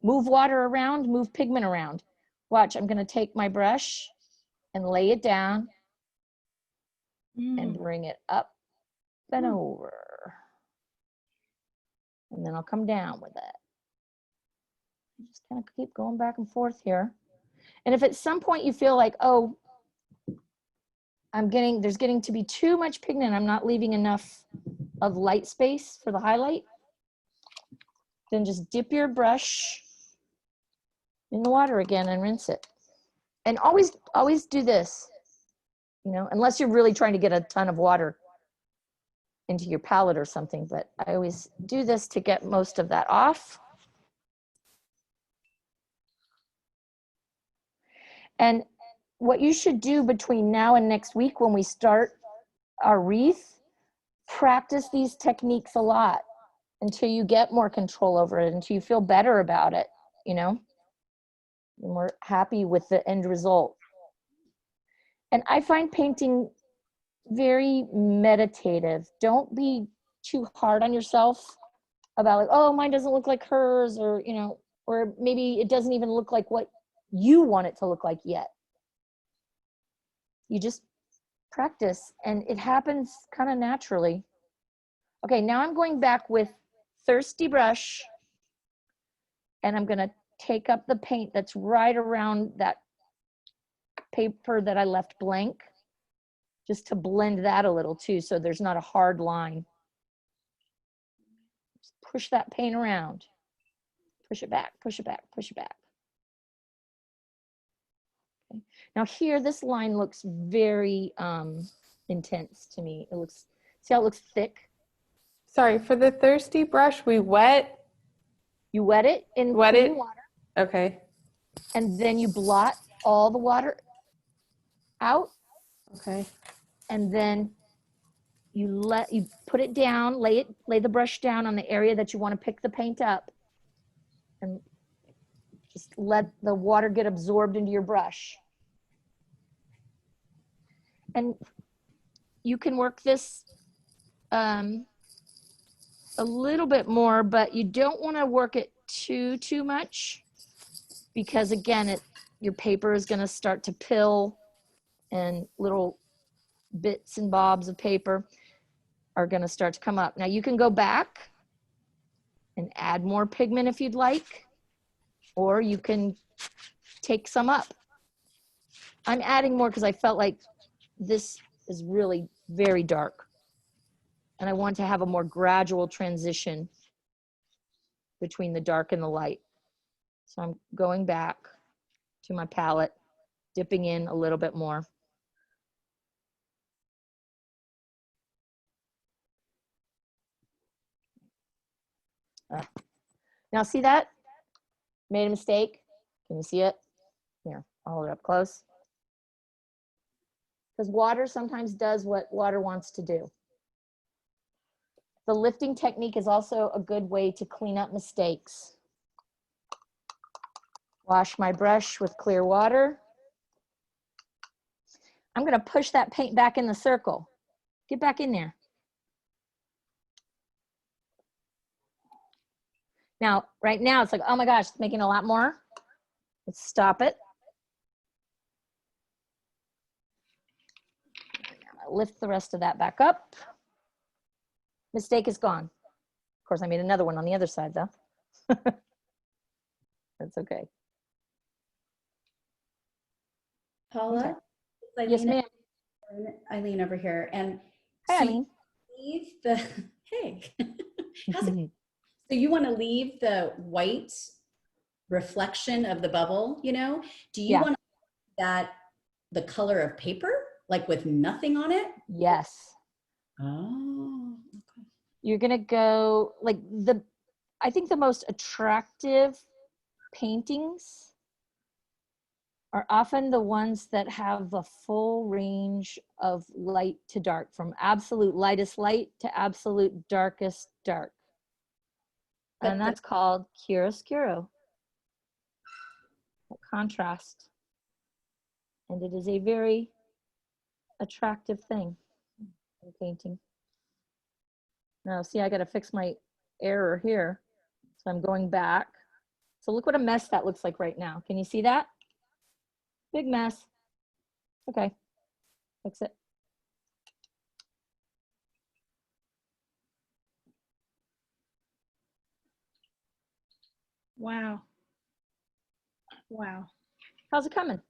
water around, move pigment around. Watch, I'm gonna take my brush and lay it down and bring it up and over. And then I'll come down with it. Just kind of keep going back and forth here. And if at some point you feel like, oh, there's getting to be too much pigment, I'm not leaving enough of light space for the highlight, then just dip your brush in the water again and rinse it. And always do this, you know, unless you're really trying to get a ton of water into your palette or something, but I always do this to get most of that off. And what you should do between now and next week when we start our wreath, practice these techniques a lot until you get more control over it, until you feel better about it, you know, and we're happy with the end result. And I find painting very meditative. Don't be too hard on yourself about like, oh, mine doesn't look like hers, or, you know, or maybe it doesn't even look like what you want it to look like yet. You just practice and it happens kind of naturally. Okay, now I'm going back with Thirsty Brush, and I'm gonna take up the paint that's right around that paper that I left blank, just to blend that a little too, so there's not a hard line. Just push that paint around. Push it back, push it back, push it back. Okay. Now here, this line looks very intense to me. It looks, see how it looks thick? Sorry, for the Thirsty Brush, we wet. You wet it in clean water. Okay. And then you blot all the water out. Okay. And then you put it down, lay the brush down on the area that you want to pick the paint up, and just let the water get absorbed into your brush. And you can work this a little bit more, but you don't want to work it too much, because again, your paper is going to start to pill, and little bits and bobs of paper are going to start to come up. Now you can go back and add more pigment if you'd like, or you can take some up. I'm adding more because I felt like this is really very dark. And I want to have a more gradual transition between the dark and the light. So I'm going back to my palette, dipping in a little bit more. Now see that? Made a mistake. Can you see it? Here, I'll hold it up close. Because water sometimes does what water wants to do. The lifting technique is also a good way to clean up mistakes. Wash my brush with clear water. I'm going to push that paint back in the circle. Get back in there. Now, right now, it's like, oh my gosh, it's making a lot more. Let's stop it. Lift the rest of that back up. Mistake is gone. Of course, I made another one on the other side, though. That's okay. Paula? Okay. Yes, ma'am. Eileen over here. And Hi, so Eileen. you leave the, hey, how's it? So you want to leave the white reflection of the bubble, you know? Do you want that the color of paper, like with nothing on it? Yes. Oh, okay. You're gonna go like I think the most attractive paintings are often the ones that have the full range of light to dark, from absolute lightest light to absolute darkest dark. And that's called chiaroscuro, contrast. And it is a very attractive thing in painting. Now, see, I got to fix my error here. So I'm going back. So look what a mess that looks like right now. Can you see that? Big mess. Okay, fix it. Wow. Wow. How's it coming?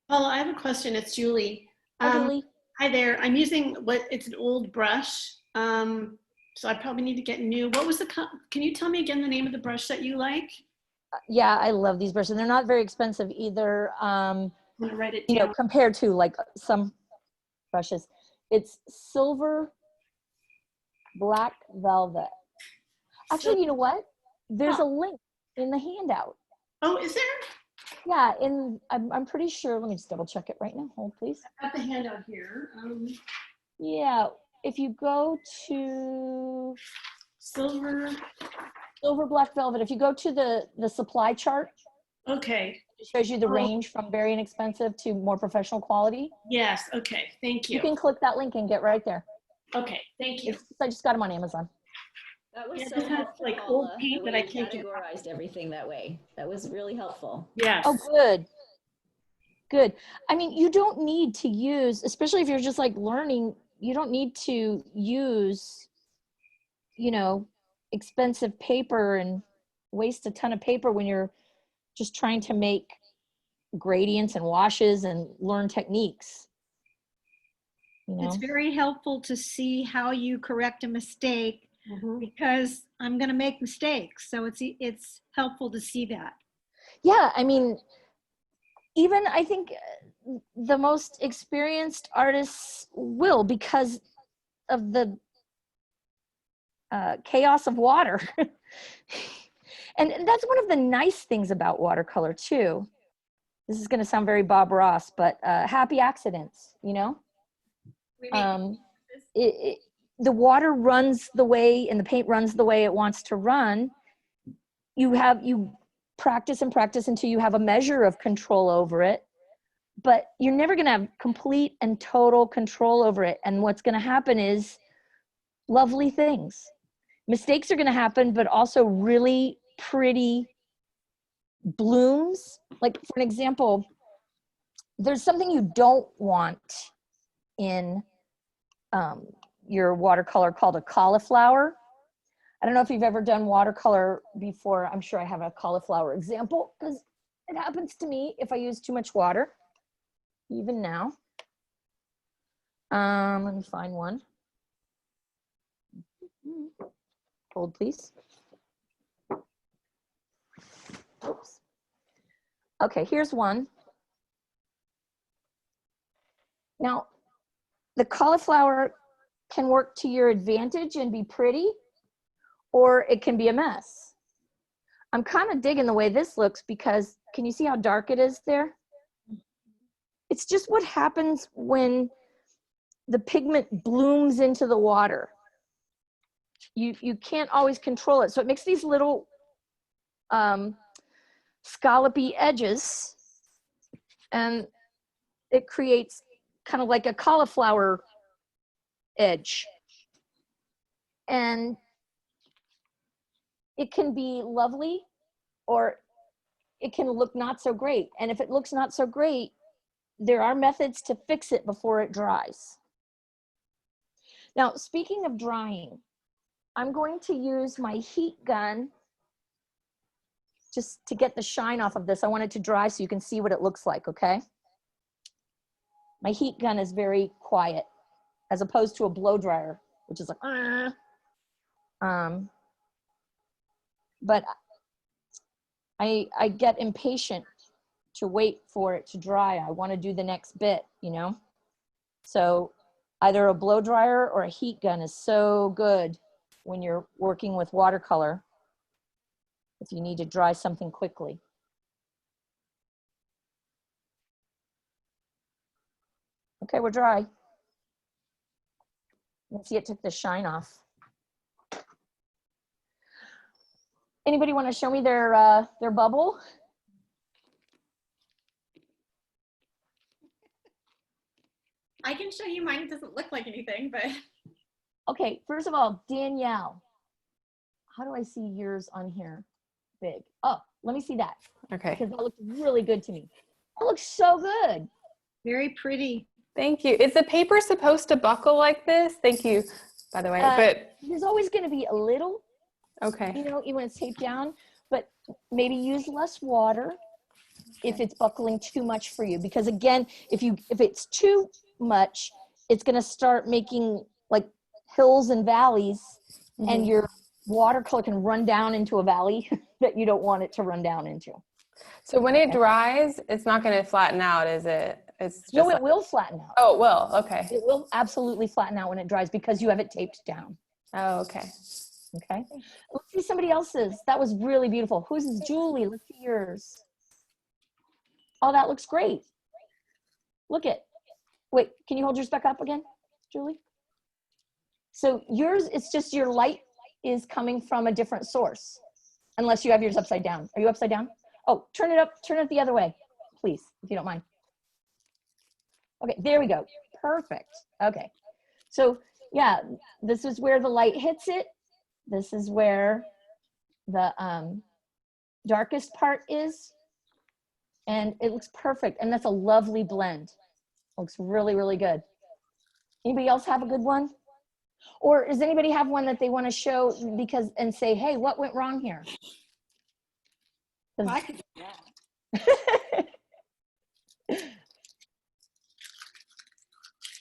Paula, I have a question. It's Julie. Hi, Julie. Hi there. I'm using it's an old brush. So I probably need to get new. What was can you tell me again the name of the brush that you like? Yeah, I love these brushes. They're not very expensive either. I'm gonna write it down. You know, compared to like some brushes. It's Silver Black Velvet. Actually, you know what? There's a link in the handout. Oh, is there? Yeah, I'm pretty sure. Let me just double check it right now. Hold, please. I got the handout here. Yeah, if you go to Silver Black Velvet, if you go to the supply chart, okay, it shows you the range from very inexpensive to more professional quality. Yes, okay, thank you. You can click that link and get right there. Okay, thank you. I just got them on Amazon. That was Yeah, so this has, helpful, like, Paula, old paint the that way I you can't get- categorized everything that way. That was really helpful. Yes. Oh, good. Good. I mean, you don't need to use, especially if you're just like learning, you don't need to use, you know, expensive paper and waste a ton of paper when you're just trying to make gradients and washes and learn techniques. You know? It's very helpful to see how you correct a mistake because I'm going to make mistakes. So it's helpful to see that. Yeah, I mean, even I think the most experienced artists will, because of the chaos of water. and that's one of the nice things about watercolor too. This is going to sound very Bob Ross, but happy accidents, you know? The water runs the way and the paint runs the way it wants to run. You practice and practice until you have a measure of control over it, but you're never going to have complete and total control over it. And what's going to happen is lovely things. Mistakes are going to happen, but also really pretty blooms. Like, for an example, there's something you don't want in your watercolor called a cauliflower. I don't know if you've ever done watercolor before. I'm sure I have a cauliflower example because it happens to me if I use too much water, even now. Let me find one. Hold, please. Oops. Okay, here's one. Now, the cauliflower can work to your advantage and be pretty, or it can be a mess. I'm kind of digging the way this looks because can you see how dark it is there? It's just what happens when the pigment blooms into the water. You can't always control it. So it makes these little scallopy edges, and it creates kind of like a cauliflower edge. And it can be lovely, or it can look not so great. And if it looks not so great, there are methods to fix it before it dries. Now, speaking of drying, I'm going to use my heat gun just to get the shine off of this. I want it to dry so you can see what it looks like, okay? My heat gun is very quiet as opposed to a blow dryer, which is like, but I get impatient to wait for it to dry. I want to do the next bit, you know? So either a blow dryer or a heat gun is so good when you're working with watercolor if you need to dry something quickly. Okay, we're dry. Let's see, it took the shine off. Anybody want to show me their bubble? I can show you mine. It doesn't look like anything, but. Okay, first of all, Danielle, how do I see yours on here? Big. Oh, let me see that. Okay. Because that looks really good to me. It looks so good. Very pretty. Thank you. Is the paper supposed to buckle like this? Thank you, by the way. But there's always going to be a little, okay. You know, even when it's taped down, but maybe use less water if it's buckling too much for you. Because again, if it's too much, it's going to start making like hills and valleys, and your watercolor can run down into a valley that you don't want it to run down into. So when it dries, it's not going to flatten out, is it? It's just no, it will flatten out. Oh, it will. Okay. It will absolutely flatten out when it dries because you have it taped down. Oh, okay. Okay. Let's see somebody else's. That was really beautiful. Whose is Julie? Let's see yours. Oh, that looks great. Look it. Wait, can you hold yours back up again, Julie? So yours, it's just your light is coming from a different source, unless you have yours upside down. Are you upside down? Oh, turn it up, turn it the other way, please, if you don't mind. Okay, there we go. Perfect. Okay. So yeah, this is where the light hits it. This is where the darkest part is. And it looks perfect. And that's a lovely blend. It looks really, really good. Anybody else have a good one? Or does anybody have one that they want to show and say, hey, what went wrong here? I could do that.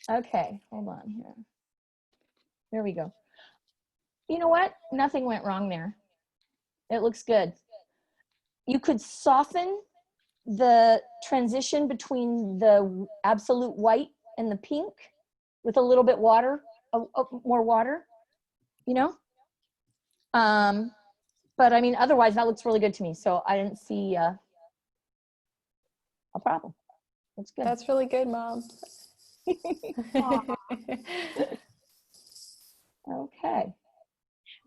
Okay, hold on here. There we go. You know what? Nothing went wrong there. It looks good. You could soften the transition between the absolute white and the pink with a little bit more water, you know? But I mean, otherwise that looks really good to me. So I didn't see a problem. That's good. That's really good, Mom. Okay.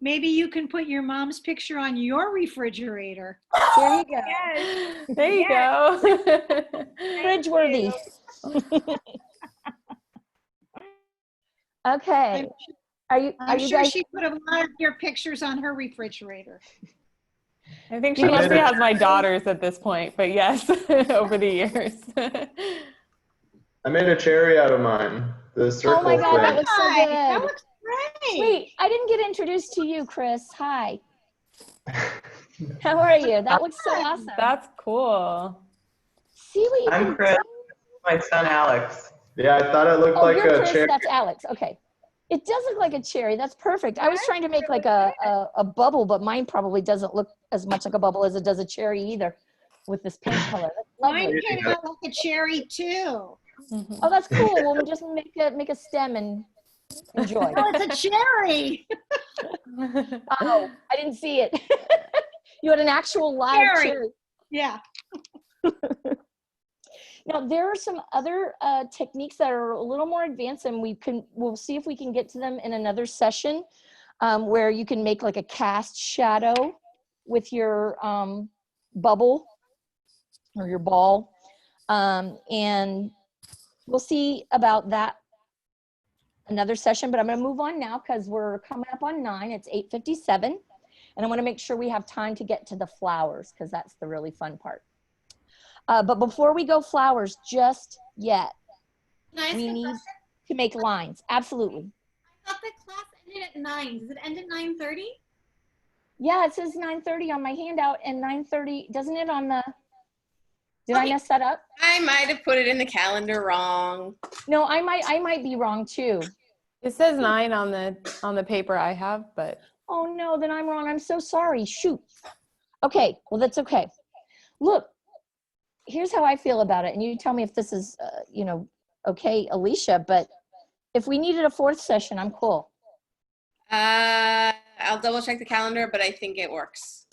Maybe you can put your mom's picture on your refrigerator. There you go. Yes. There you go. Fridge worthy. Okay. I'm sure guys? she put a lot of your pictures on her refrigerator. I think she mostly has my daughters at this point, but yes, over the years. I made a cherry out of mine. The circle Oh my God, thing. that looks so good. That looks great. Wait, I didn't get introduced to you, Chris. Hi. How are you? That looks so awesome. That's cool. See what you I'm can Chris. do? My son Alex. Yeah, I thought it looked Oh, like you're a Chris, cherry. that's Alex. Okay. It does look like a cherry. That's perfect. I was trying to make like a bubble, but mine probably doesn't look as much like a bubble as it does a cherry either with this paint color. That's Mine lovely. came out like a cherry too. Oh, that's cool. We'll just make a stem and enjoy. Oh, it's a cherry. Oh, I didn't see it. You had an actual live Cherry. cherry. Yeah. Now there are some other techniques that are a little more advanced, and we'll see if we can get to them in another session, where you can make like a cast shadow with your bubble or your ball, and we'll see about that another session. But I'm going to move on now because we're coming up on 9. It's 8:57, and I want to make sure we have time to get to the flowers because that's the really fun part. But before we go flowers just yet, Can I ask we a need question? to make lines. Absolutely. I thought the class ended at 9. Does it end at 9:30? Yeah, it says 9:30 on my handout and 9:30, doesn't it on the, did I Okay. mess that up? I might have put it in the calendar wrong. No, I might be wrong too. It says 9 on the paper I have, but Oh no, then I'm wrong. I'm so sorry. Shoot. Okay, well that's okay. Look, here's how I feel about it, and you tell me if this is, okay, Alicia. But if we needed a 4th session, I'm cool. I'll double check the calendar, but I think it works.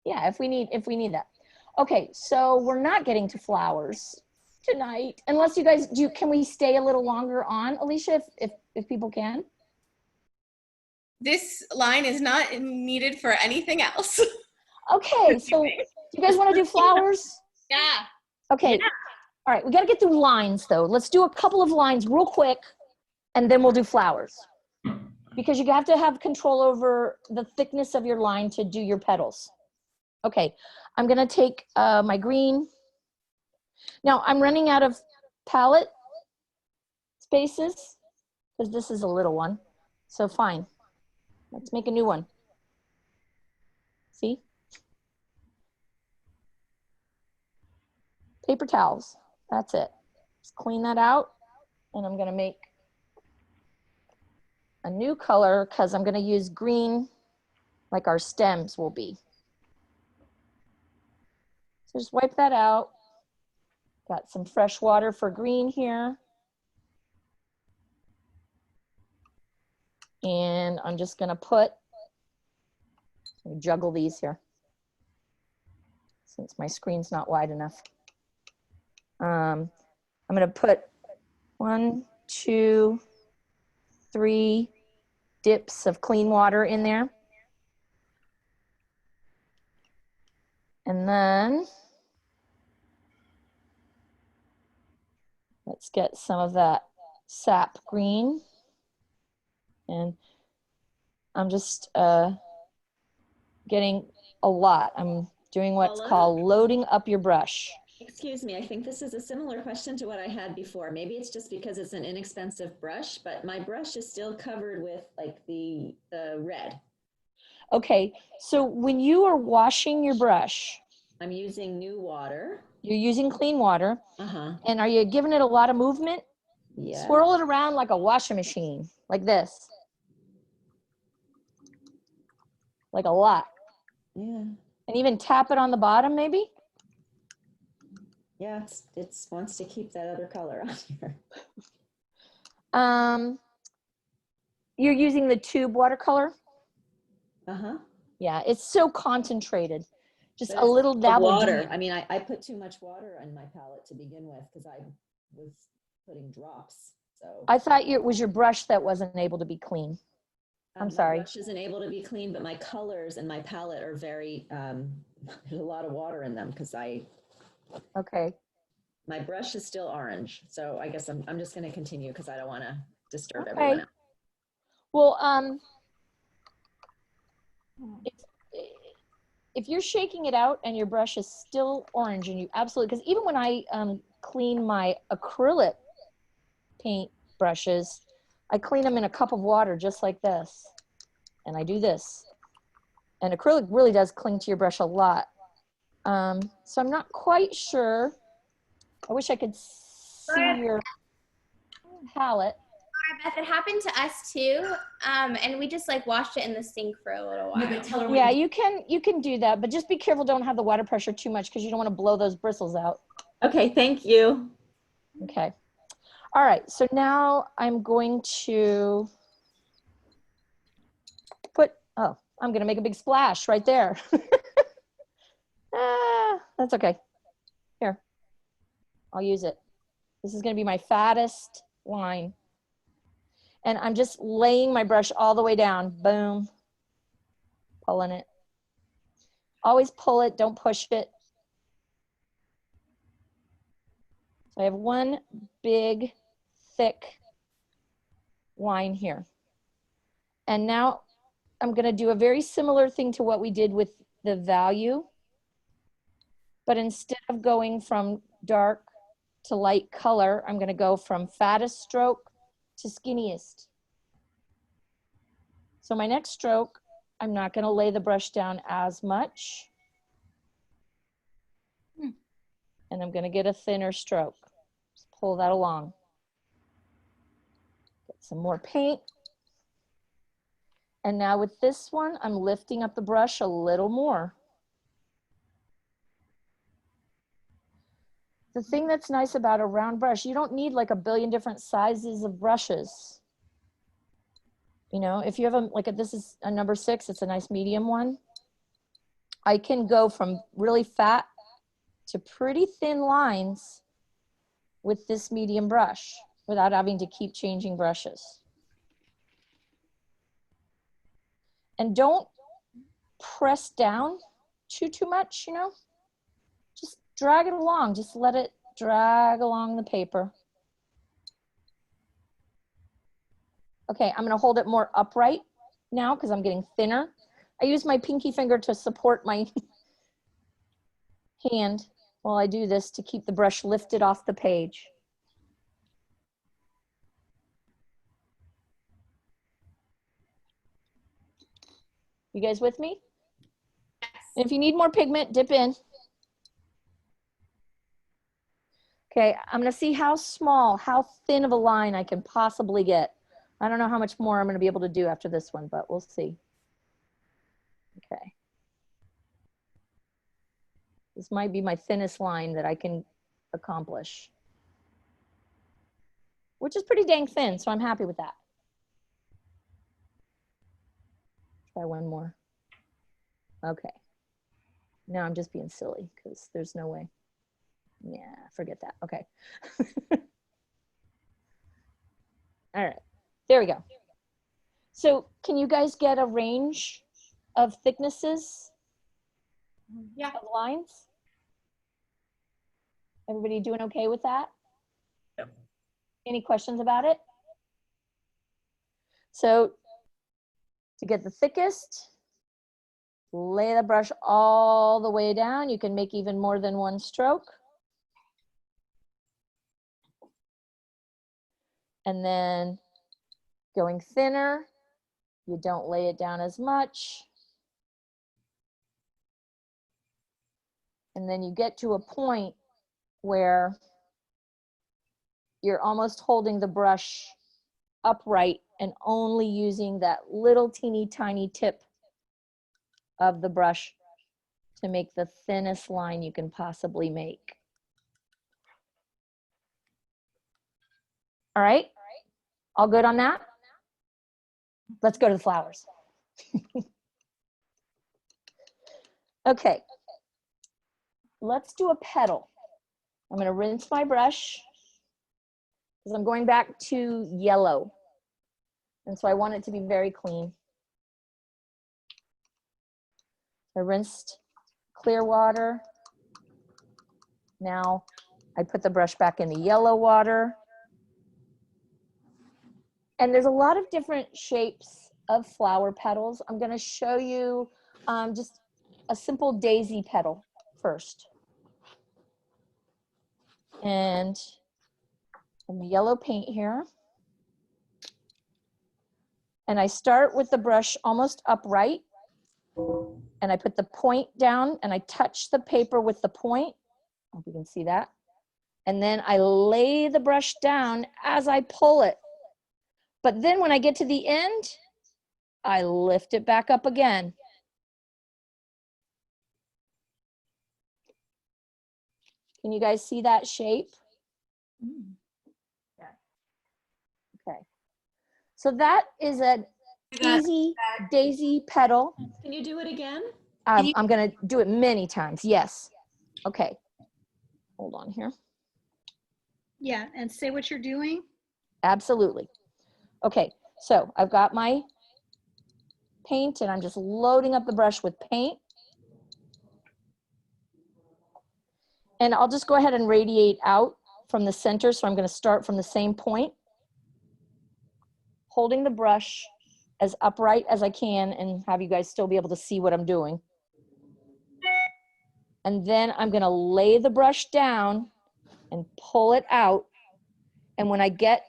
Yeah, if we need that. Okay, so we're not getting to flowers tonight, unless you guys do. Can we stay a little longer on, Alicia, if people can? This line is not needed for anything else. Okay, so do you guys want to do flowers? Yeah. Okay. Yeah. All right, we got to get through lines though. Let's do a couple of lines real quick, and then we'll do flowers. Because you have to have control over the thickness of your line to do your petals. Okay, I'm gonna take my green. Now I'm running out of palette spaces because this is a little one. So fine, let's make a new one. See? Paper towels, that's it. Just clean that out, and I'm gonna make a new color because I'm gonna use green like our stems will be. So just wipe that out. Got some fresh water for green here. And I'm just gonna juggle these here since my screen's not wide enough. I'm gonna put 1, 2, 3 dips of clean water in there. And then let's get some of that sap green. And I'm just getting a lot. I'm doing what's Paula? called loading up your brush. Excuse me, I think this is a similar question to what I had before. Maybe it's just because it's an inexpensive brush, but my brush is still covered with like the red. Okay, so when you are washing your brush, I'm using new water. you're using clean water, Uh-huh. and are you giving it a lot of movement? Yeah. Swirl it around like a washing machine, like this. Like a lot. Yeah. And even tap it on the bottom, maybe? Yeah, it wants to keep that other color on here. You're using the tube watercolor? Uh-huh. Yeah, it's so concentrated. Just But a little the dabble. water. I mean, I put too much water on my palette to begin with because I was putting drops. So I thought it was your brush that wasn't able to be clean. I'm sorry. My brush isn't able to be clean, but my colors and my palette are very, there's a lot of water in them because Okay. my brush is still orange. So I guess I'm just going to continue because I don't want to disturb Okay. everyone else. Well, if you're shaking it out and your brush is still orange, and you absolutely, because even when I clean my acrylic paint brushes, I clean them in a cup of water just like this. And I do this. And acrylic really does cling to your brush a lot. So I'm not quite sure. I wish I could see your palette. Beth, it happened to us too, and we just like washed it in the sink for a little while. No, but tell her what Yeah, you you can do that, but just be careful. Don't have the water pressure too much because you don't want to blow those bristles out. Okay, thank you. Okay. All right. So now I'm going to put, oh, I'm going to make a big splash right there. That's okay. Here, I'll use it. This is going to be my fattest line. And I'm just laying my brush all the way down. Boom. Pulling it. Always pull it. Don't push it. So I have one big, thick line here. And now I'm going to do a very similar thing to what we did with the value. But instead of going from dark to light color, I'm going to go from fattest stroke to skinniest. So my next stroke, I'm not going to lay the brush down as much. And I'm going to get a thinner stroke. Just pull that along. Get some more paint. And now with this one, I'm lifting up the brush a little more. The thing that's nice about a round brush, you don't need like a billion different sizes of brushes. You know, if you have this is a number 6, it's a nice medium one. I can go from really fat to pretty thin lines with this medium brush without having to keep changing brushes. And don't press down too much, you know, just drag it along. Just let it drag along the paper. Okay, I'm gonna hold it more upright now because I'm getting thinner. I use my pinky finger to support my hand while I do this to keep the brush lifted off the page. You guys with me? Yes. And if you need more pigment, dip in. Okay, I'm gonna see how small, how thin of a line I can possibly get. I don't know how much more I'm gonna be able to do after this one, but we'll see. Okay. This might be my thinnest line that I can accomplish, which is pretty dang thin, so I'm happy with that. Try one more. Okay. Now I'm just being silly because there's no way. Yeah, forget that. Okay. All right, there we go. So can you guys get a range of thicknesses? Yeah. Of lines? Everybody doing okay with that? Yep. Any questions about it? So to get the thickest, lay the brush all the way down. You can make even more than one stroke. And then going thinner, you don't lay it down as much. And then you get to a point where you're almost holding the brush upright and only using that little teeny tiny tip of the brush to make the thinnest line you can possibly make. All right, all good on that? Let's go to the flowers. Okay, let's do a petal. I'm gonna rinse my brush because I'm going back to yellow. And so I want it to be very clean. I rinsed clear water. Now I put the brush back in the yellow water. And there's a lot of different shapes of flower petals. I'm gonna show you just a simple daisy petal first. And some yellow paint here. And I start with the brush almost upright. And I put the point down and I touch the paper with the point. I hope you can see that. And then I lay the brush down as I pull it. But then when I get to the end, I lift it back up again. Can you guys see that shape? Okay. So that is an easy daisy petal. Can you do it again? I'm going to do it many times. Yes. Okay. Hold on here. Yeah, and say what you're doing. Absolutely. Okay. So I've got my paint and I'm just loading up the brush with paint. And I'll just go ahead and radiate out from the center. So I'm going to start from the same point, holding the brush as upright as I can and have you guys still be able to see what I'm doing. And then I'm going to lay the brush down and pull it out. And when I get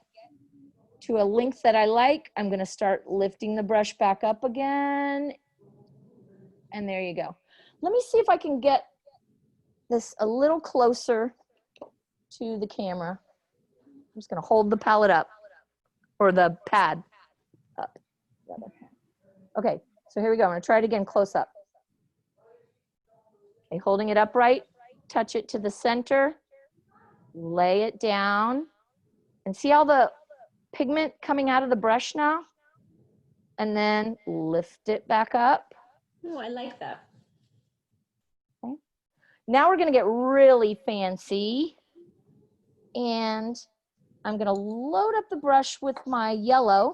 to a length that I like, I'm going to start lifting the brush back up again. And there you go. Let me see if I can get this a little closer to the camera. I'm just going to hold the palette up, or the pad up. Okay, so here we go. I'm going to try it again close up. Okay, holding it upright, touch it to the center, lay it down, and see all the pigment coming out of the brush now? And then lift it back up. Oh, I like that. Okay. Now we're going to get really fancy. And I'm going to load up the brush with my yellow.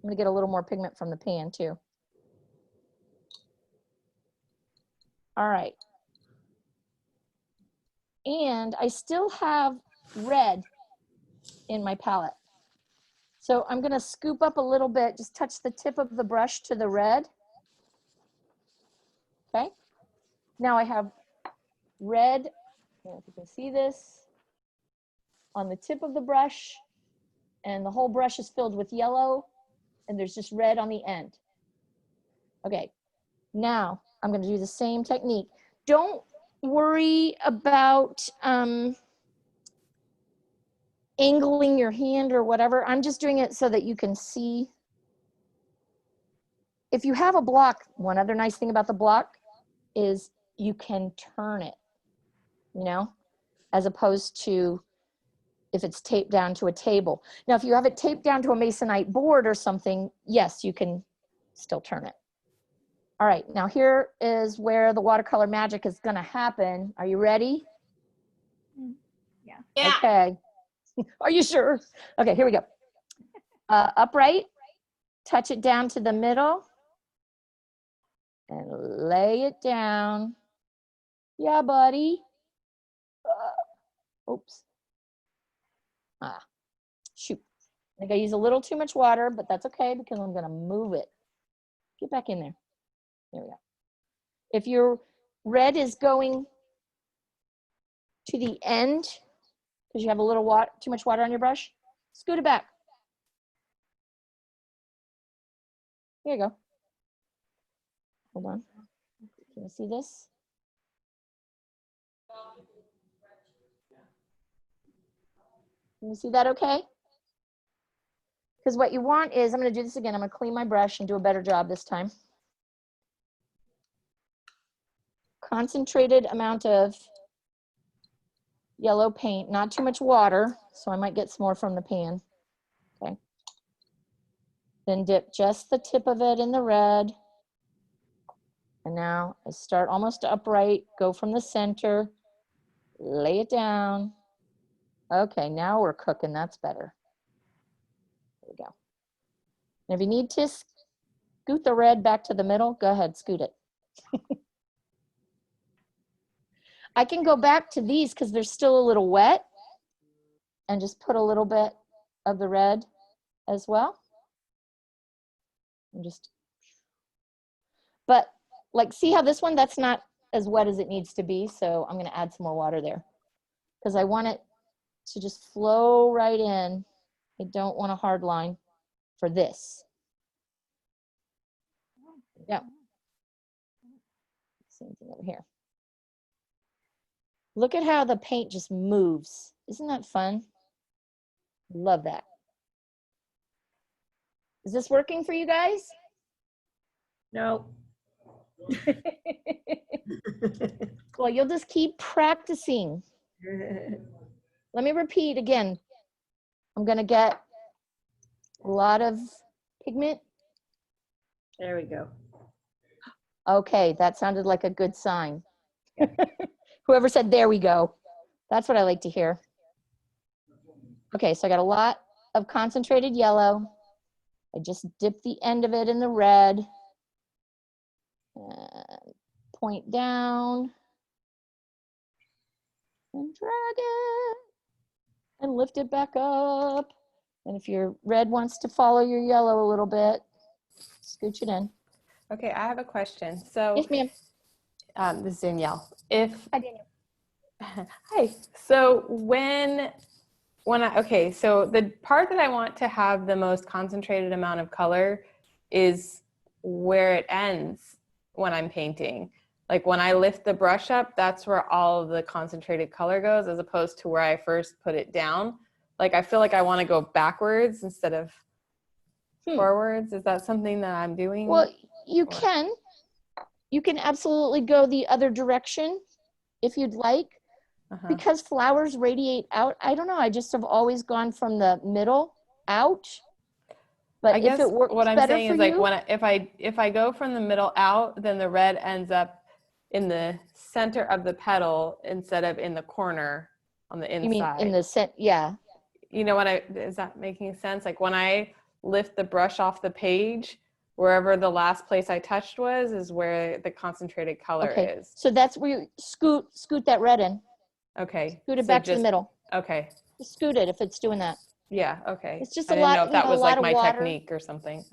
I'm going to get a little more pigment from the pan too. All right. And I still have red in my palette. So I'm going to scoop up a little bit, just touch the tip of the brush to the red. Okay. Now I have red, I don't know if you can see this, on the tip of the brush, and the whole brush is filled with yellow, and there's just red on the end. Okay, now I'm going to do the same technique. Don't worry about angling your hand or whatever. I'm just doing it so that you can see. If you have a block, one other nice thing about the block is you can turn it, you know, as opposed to if it's taped down to a table. Now, if you have it taped down to a masonite board or something, yes, you can still turn it. All right, now here is where the watercolor magic is going to happen. Are you ready? Yeah. Okay. Are you sure? Okay, here we go. Upright, touch it down to the middle, and lay it down. Yeah, buddy. Oops. Shoot. I think I use a little too much water, but that's okay because I'm going to move it. Get back in there. There we go. If your red is going to the end because you have a little too much water on your brush, scoot it back. Here you go. Hold on. Can you see this? Can you see that okay? Because what you want is, I'm going to do this again. I'm going to clean my brush and do a better job this time. Concentrated amount of yellow paint, not too much water, so I might get some more from the pan. Okay. Then dip just the tip of it in the red. And now I start almost upright, go from the center, lay it down. Okay, now we're cooking, that's better. There we go. And if you need to scoot the red back to the middle, go ahead, scoot it. I can go back to these because they're still a little wet and just put a little bit of the red as well. And just, but like, see how this one, that's not as wet as it needs to be. So I'm going to add some more water there because I want it to just flow right in. I don't want a hard line for this. Yeah. Same thing over here. Look at how the paint just moves. Isn't that fun? Love that. Is this working for you guys? No. Well, you'll just keep practicing. Let me repeat again. I'm going to get a lot of pigment. There we go. Okay, that sounded like a good sign. Whoever said, there we go. That's what I like to hear. Okay, so I got a lot of concentrated yellow. I just dip the end of it in the red. And point down. And drag it. And lift it back up. And if your red wants to follow your yellow a little bit, scooch it in. Okay, I have a question. So, Yes, ma'am. This is Danielle. If Hi, Danielle. Hi. So okay, so the part that I want to have the most concentrated amount of color is where it ends when I'm painting. Like when I lift the brush up, that's where all of the concentrated color goes, as opposed to where I first put it down. Like I feel like I want to go backwards instead of forwards. Is that something that I'm doing? Well, you can absolutely go the other direction if you'd like. Because flowers radiate out. I don't know. I just have always gone from the middle out. But I guess if it works what I'm better saying for is like you, if I go from the middle out, then the red ends up in the center of the petal instead of in the corner on the inside. you mean in the center? Yeah. You know is that making sense? Like when I lift the brush off the page, wherever the last place I touched was is where the concentrated color is. So that's where you scoot that red in. Okay. Scoot it back to the middle. Okay. Just scoot it if it's doing that. Yeah, okay. It's just I a didn't lot, know if that was a lot like of my water. technique or something.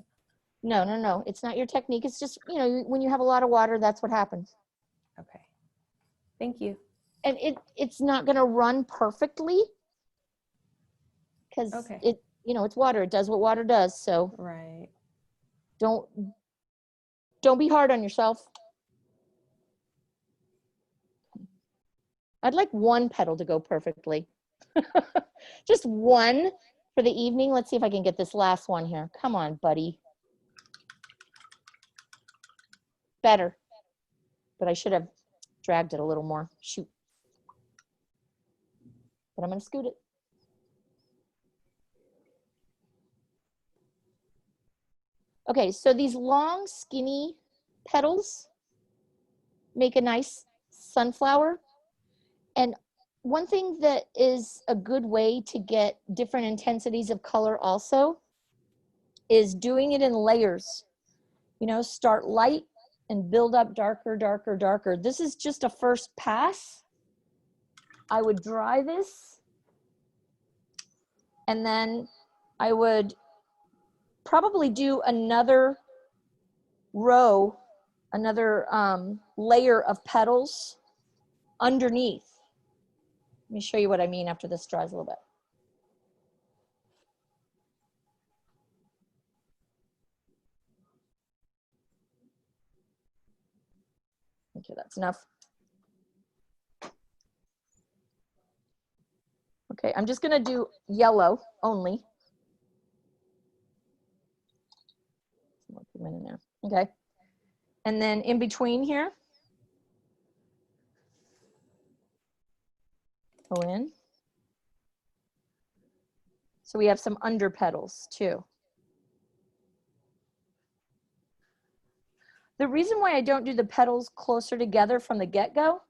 No. It's not your technique. It's just, when you have a lot of water, that's what happens. Okay. Thank you. And it's not going to run perfectly because it's water. It does what water does. So right. Don't be hard on yourself. I'd like one petal to go perfectly. Just one for the evening. Let's see if I can get this last one here. Come on, buddy. Better. But I should have dragged it a little more. Shoot. But I'm going to scoot it. Okay, so these long, skinny petals make a nice sunflower. And one thing that is a good way to get different intensities of color also is doing it in layers. Start light and build up darker, darker, darker. This is just a first pass. I would dry this, and then I would probably do another row, another layer of petals underneath. Let me show you what I mean after this dries a little bit. Okay, that's enough. Okay, I'm just gonna do yellow only. Some more pigment in there. Okay. And then in between here, go in. So we have some under petals too. The reason why I don't do the petals closer together from the get-go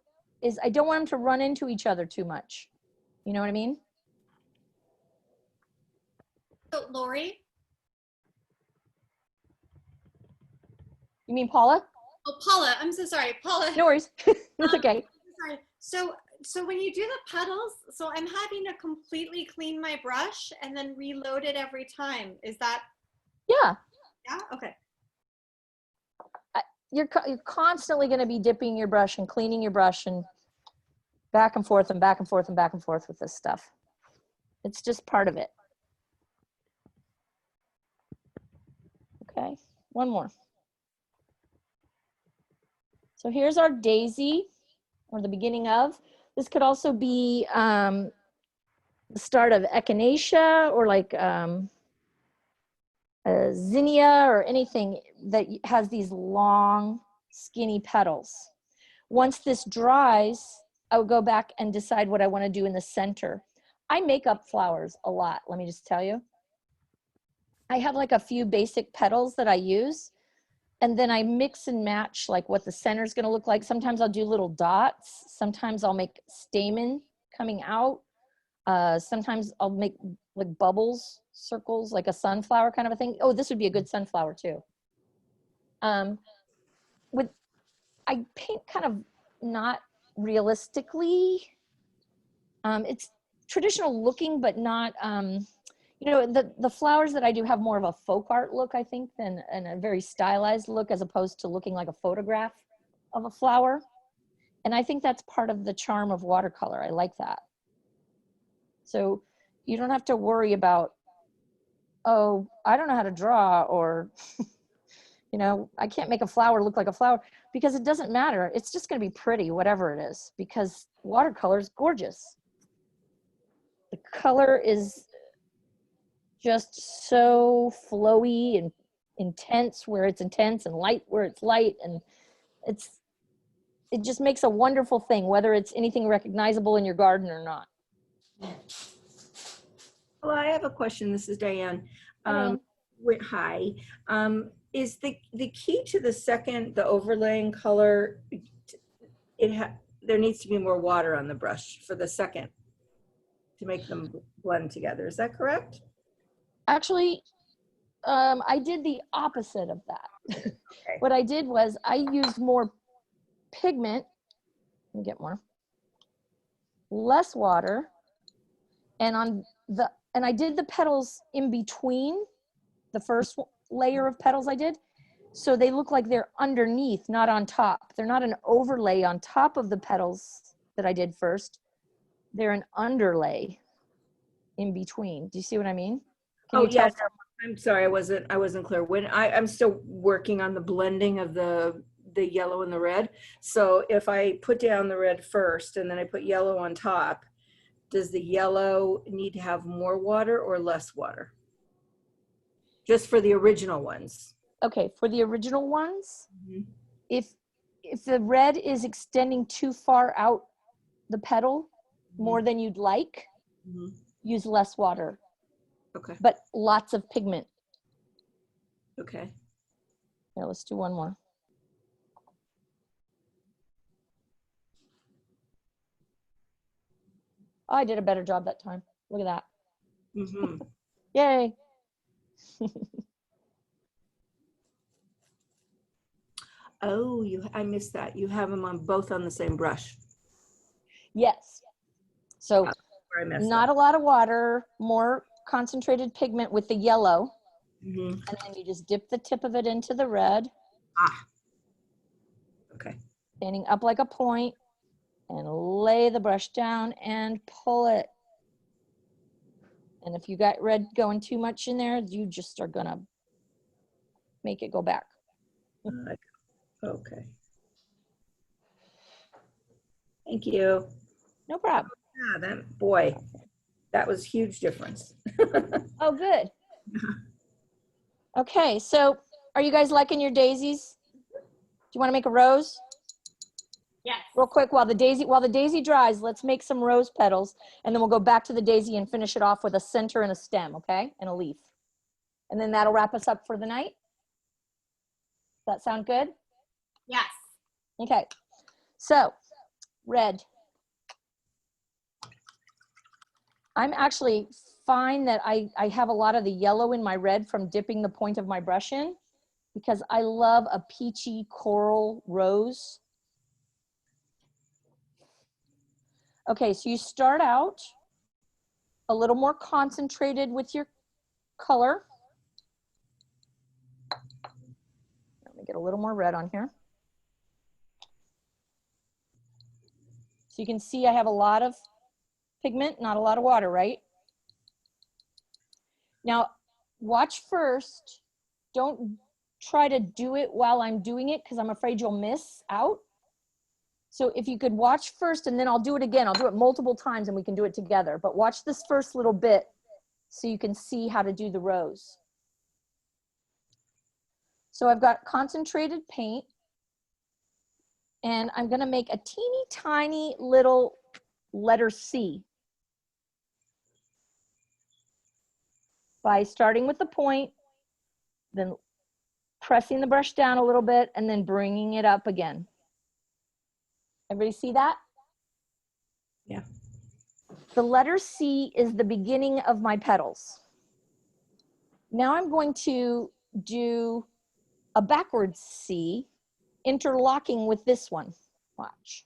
is I don't want them to run into each other too much. You know what I mean? So, Lori? You mean Paula? Oh, Paula, I'm so sorry. Paula. No worries. That's okay. Sorry. So when you do the petals, so I'm having to completely clean my brush and then reload it every time. Is that? Yeah. Yeah? Okay. You're constantly going to be dipping your brush and cleaning your brush and back and forth and back and forth and back and forth with this stuff. It's just part of it. Okay, one more. So here's our daisy, or the beginning of. This could also be the start of echinacea or like zinnia or anything that has these long, skinny petals. Once this dries, I would go back and decide what I want to do in the center. I make up flowers a lot, let me just tell you. I have like a few basic petals that I use, and then I mix and match like what the center is going to look like. Sometimes I'll do little dots. Sometimes I'll make stamen coming out. Sometimes I'll make like bubbles, circles, like a sunflower kind of a thing. Oh, this would be a good sunflower too. I paint kind of not realistically. It's traditional looking, but not, you know, the flowers that I do have more of a folk art look, I think, than a very stylized look, as opposed to looking like a photograph of a flower. And I think that's part of the charm of watercolor. I like that. So you don't have to worry about, oh, I don't know how to draw, or, you know, I can't make a flower look like a flower, because it doesn't matter. It's just going to be pretty, whatever it is, because watercolor is gorgeous. The color is just so flowy and intense where it's intense, and light where it's light, and it just makes a wonderful thing, whether it's anything recognizable in your garden or not. Well, I have a question. This is Diane. Hi. Hi. Is the key to the overlaying color, there needs to be more water on the brush for the second to make them blend together. Is that correct? Actually, I did the opposite of that. Okay. What I did was I used more pigment. Let me get more. Less water, and I did the petals in between the first layer of petals I did, so they look like they're underneath, not on top. They're not an overlay on top of the petals that I did first. They're an underlay in between. Do you see what I mean? Can you tell? Yes. I'm sorry, I wasn't clear. When I'm still working on the blending of the yellow and the red. So if I put down the red first and then I put yellow on top, does the yellow need to have more water or less water? Just for the original ones. Okay, for the original ones, if the red is extending too far out the petal, more than you'd like, use less water. Okay. But lots of pigment. Okay. Now let's do one more. Oh, I did a better job that time. Look at that. Yay. Oh, I missed that. You have them both on the same brush. Yes. So not up. a lot of water, more concentrated pigment with the yellow. And then you just dip the tip of it into the red. Okay. Standing up like a point, and lay the brush down and pull it. And if you got red going too much in there, you just are gonna make it go back. Okay. Thank you. No problem. Yeah, that was huge difference. Oh, good. Okay, so are you guys liking your daisies? Do you want to make a rose? Yes. Real quick, while the daisy dries, let's make some rose petals, and then we'll go back to the daisy and finish it off with a center and a stem, okay? And a leaf. And then that'll wrap us up for the night. Does that sound good? Yes. Okay. So, red. I'm actually fine that I have a lot of the yellow in my red from dipping the point of my brush in, because I love a peachy coral rose. Okay, so you start out a little more concentrated with your color. Let me get a little more red on here. So you can see I have a lot of pigment, not a lot of water, right? Now, watch first. Don't try to do it while I'm doing it, because I'm afraid you'll miss out. So if you could watch first, and then I'll do it again. I'll do it multiple times and we can do it together. But watch this first little bit so you can see how to do the rows. So I've got concentrated paint, and I'm going to make a teeny tiny little letter C by starting with the point, then pressing the brush down a little bit, and then bringing it up again. Everybody see that? Yeah. The letter C is the beginning of my petals. Now I'm going to do a backwards C, interlocking with this one. Watch.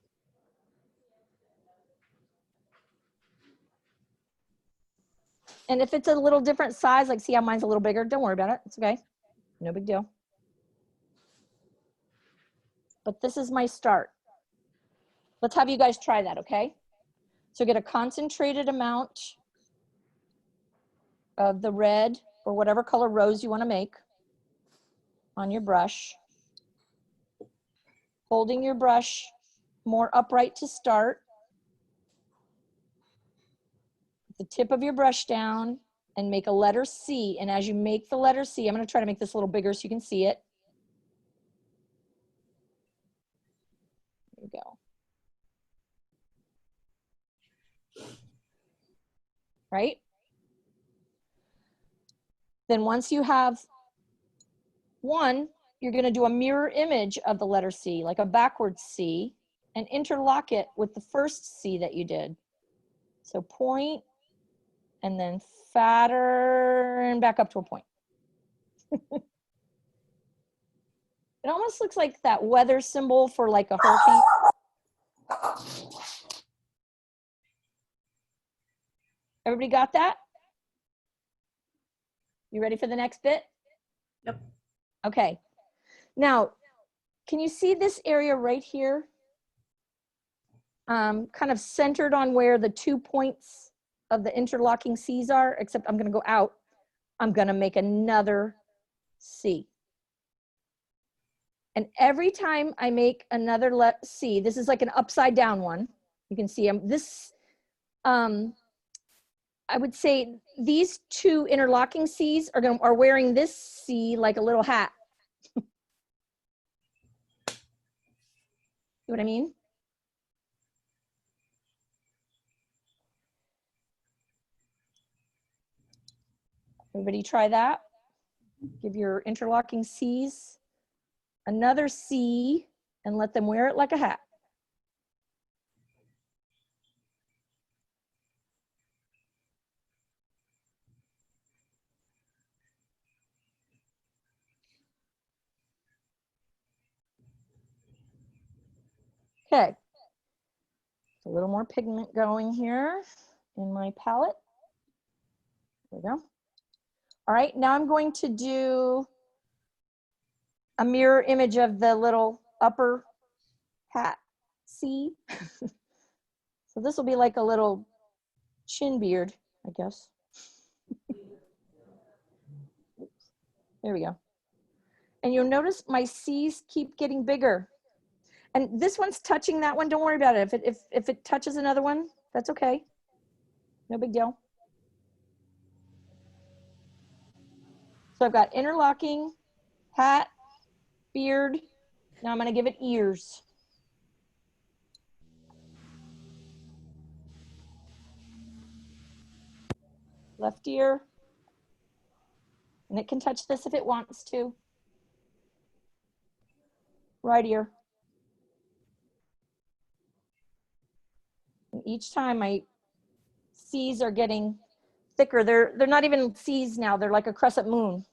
And if it's a little different size, like see how mine's a little bigger, don't worry about it. It's okay. No big deal. But this is my start. Let's have you guys try that, okay? So get a concentrated amount of the red or whatever color rose you want to make on your brush. Holding your brush more upright to start. The tip of your brush down and make a letter C. And as you make the letter C, I'm going to try to make this a little bigger so you can see it. There you go. Right? Then once you have one, you're going to do a mirror image of the letter C, like a backwards C, and interlock it with the first C that you did. So point, and then fatter, and back up to a point. It almost looks like that weather symbol for like a hurricane. Everybody got that? You ready for the next bit? Yep. Okay. Now, can you see this area right here? Kind of centered on where the 2 points of the interlocking C's are, except I'm going to go out. I'm going to make another C. And every time I make another C, this is like an upside down one. You can see I would say these two interlocking C's are wearing this C like a little hat. See what I mean? Everybody try that. Give your interlocking C's another C and let them wear it like a hat. Okay. A little more pigment going here in my palette. There we go. All right, now I'm going to do a mirror image of the little upper hat. See? So this will be like a little chin beard, I guess. There we go. And you'll notice my C's keep getting bigger. And this one's touching that one. Don't worry about it. If it touches another one, that's okay. No big deal. So I've got interlocking, hat, beard. Now I'm going to give it ears. Left ear. And it can touch this if it wants to. Right ear. And each time my C's are getting thicker. They're not even C's now. They're like a crescent moon.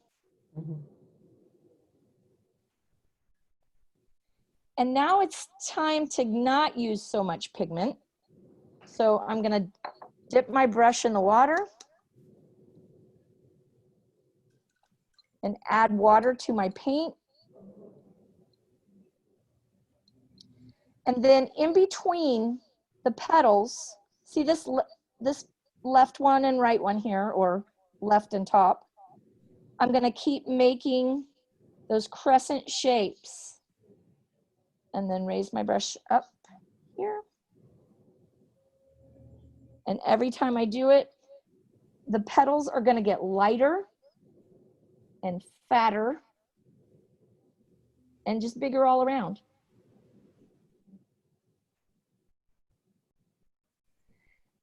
Mm-hmm. And now it's time to not use so much pigment. So I'm going to dip my brush in the water and add water to my paint. And then in between the petals, see this left one and right one here, or left and top. I'm going to keep making those crescent shapes and then raise my brush up here. And every time I do it, the petals are going to get lighter and fatter and just bigger all around.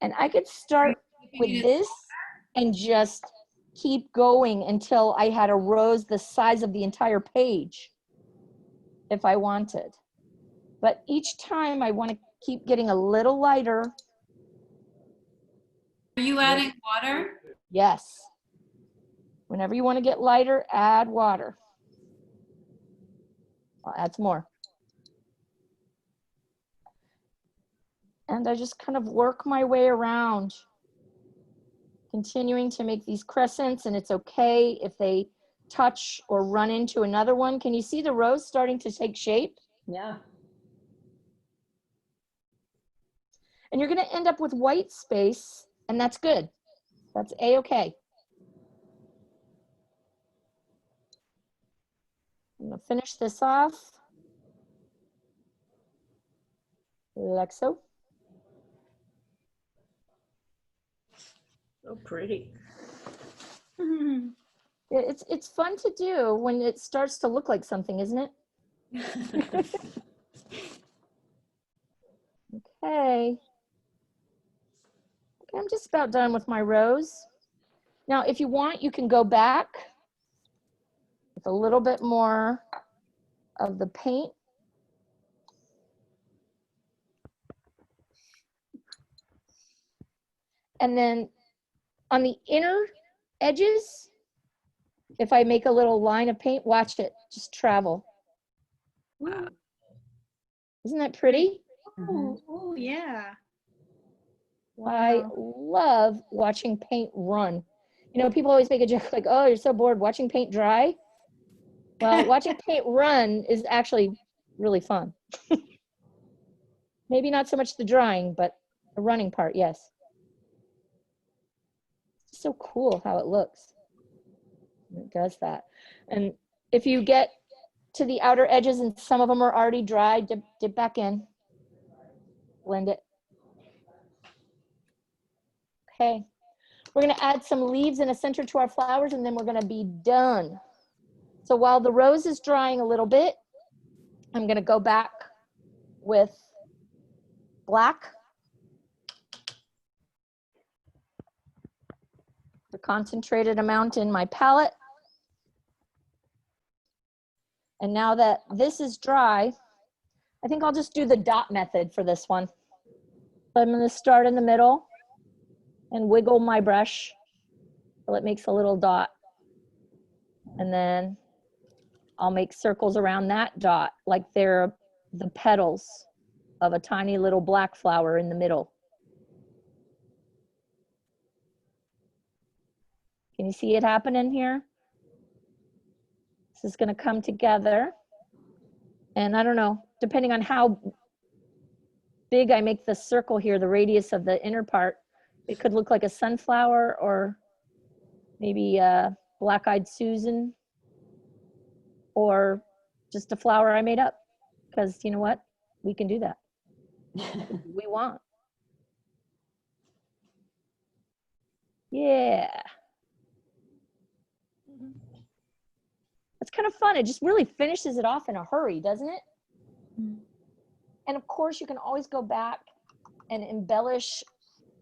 And I could start with this and just keep going until I had a rose the size of the entire page if I wanted. But each time I want to keep getting a little lighter. Are you adding water? Yes. Whenever you want to get lighter, add water. I'll add some more. And I just kind of work my way around, continuing to make these crescents, and it's okay if they touch or run into another one. Can you see the rose starting to take shape? Yeah. And you're going to end up with white space, and that's good. That's a-okay. I'm going to finish this off like so. So pretty. It's fun to do when it starts to look like something, isn't it? Okay. I'm just about done with my rose. Now, if you want, you can go back with a little bit more of the paint. And then on the inner edges, if I make a little line of paint, watch it just travel. Wow. Isn't that pretty? Oh, yeah. I love watching paint run. You know, people always make a joke like, oh, you're so bored watching paint dry. Well, watching paint run is actually really fun. Maybe not so much the drying, but the running part, yes. It's so cool how it looks. It does that. And if you get to the outer edges and some of them are already dry, dip back in, blend it. Okay, we're gonna add some leaves in a center to our flowers, and then we're gonna be done. So while the rose is drying a little bit, I'm gonna go back with black, the concentrated amount in my palette. And now that this is dry, I think I'll just do the dot method for this one. So I'm gonna start in the middle and wiggle my brush till it makes a little dot. And then I'll make circles around that dot like they're the petals of a tiny little black flower in the middle. Can you see it happening here? This is gonna come together. And I don't know, depending on how big I make the circle here, the radius of the inner part, it could look like a sunflower or maybe a black-eyed Susan or just a flower I made up. Because you know what? We can do that. We want. Yeah. It's kind of fun. It just really finishes it off in a hurry, doesn't it? And of course, you can always go back and embellish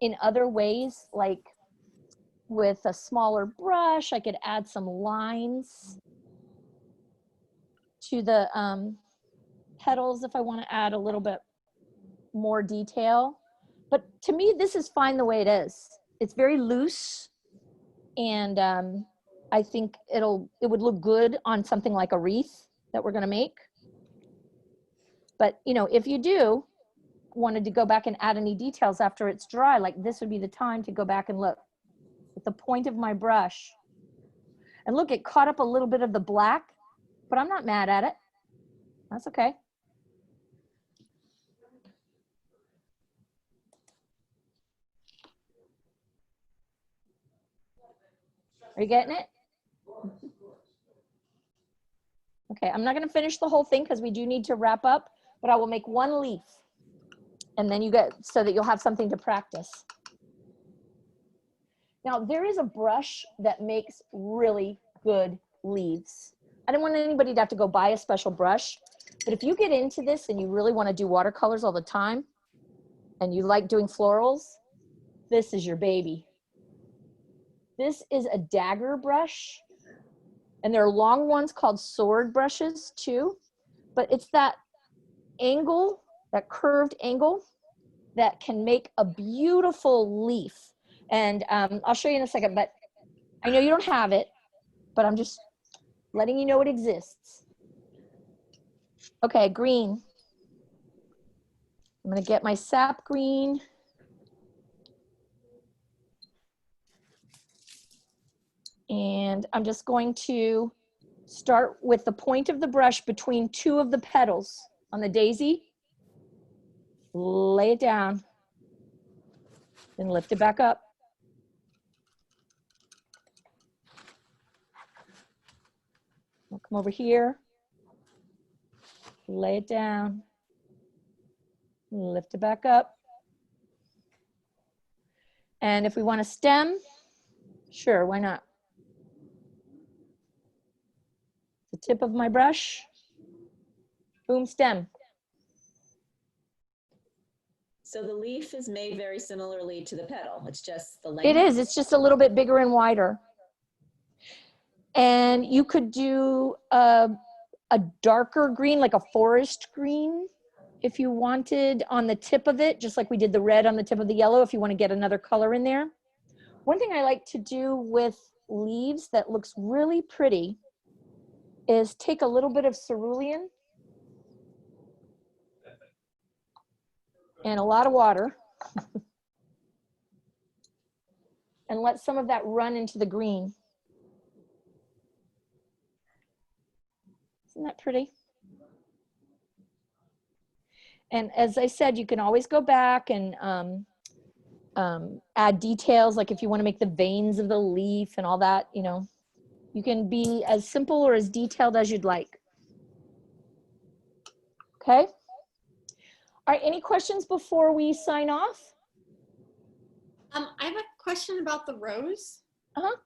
in other ways, like with a smaller brush. I could add some lines to the petals if I want to add a little bit more detail. But to me, this is fine the way it is. It's very loose, and I think it would look good on something like a wreath that we're going to make. But you know, if you wanted to go back and add any details after it's dry, like this would be the time to go back and look with the point of my brush. And look, it caught up a little bit of the black, but I'm not mad at it. That's okay. Are you getting it? Okay, I'm not going to finish the whole thing because we do need to wrap up, but I will make one leaf. And then you get, so that you'll have something to practice. Now, there is a brush that makes really good leaves. I don't want anybody to have to go buy a special brush, but if you get into this and you really want to do watercolors all the time, and you like doing florals, this is your baby. This is a dagger brush, and there are long ones called sword brushes too, but it's that angle, that curved angle, that can make a beautiful leaf. And I'll show you in a second, but I know you don't have it, but I'm just letting you know it exists. Okay, green. I'm gonna get my sap green. And I'm just going to start with the point of the brush between two of the petals on the daisy. Lay it down, then lift it back up. I'll come over here, lay it down, lift it back up. And if we want a stem, sure, why not? The tip of my brush, boom, stem. So the leaf is made very similarly to the petal. It's just the length. It is, it's just a little bit bigger and wider. And you could do a darker green, like a forest green, if you wanted on the tip of it, just like we did the red on the tip of the yellow, if you want to get another color in there. One thing I like to do with leaves that looks really pretty is take a little bit of cerulean and a lot of water and let some of that run into the green. Isn't that pretty? And as I said, you can always go back and add details, like if you want to make the veins of the leaf and all that, you know, you can be as simple or as detailed as you'd like. Okay. All right, any questions before we sign off? I have a question about the rose. Uh-huh.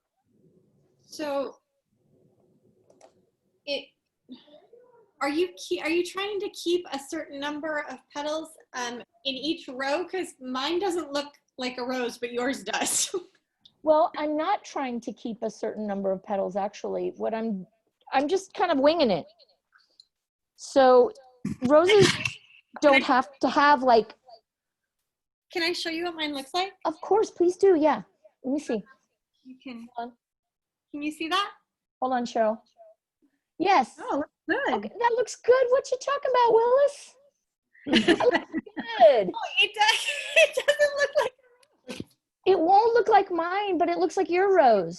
So are you trying to keep a certain number of petals in each row? Because mine doesn't look like a rose, but yours does. Well, I'm not trying to keep a certain number of petals, actually. What I'm just kind of winging it. So roses don't have to have like. Can I show you what mine looks like? Of course, please do. Yeah. Let me see. You can. Hold on. Can you see that? Hold on, Cheryl. Yes. Oh, good. Okay, that looks good. What you talking about, Willis? That looks good. Oh, it doesn't look like a rose. It won't look like mine, but it looks like your rose.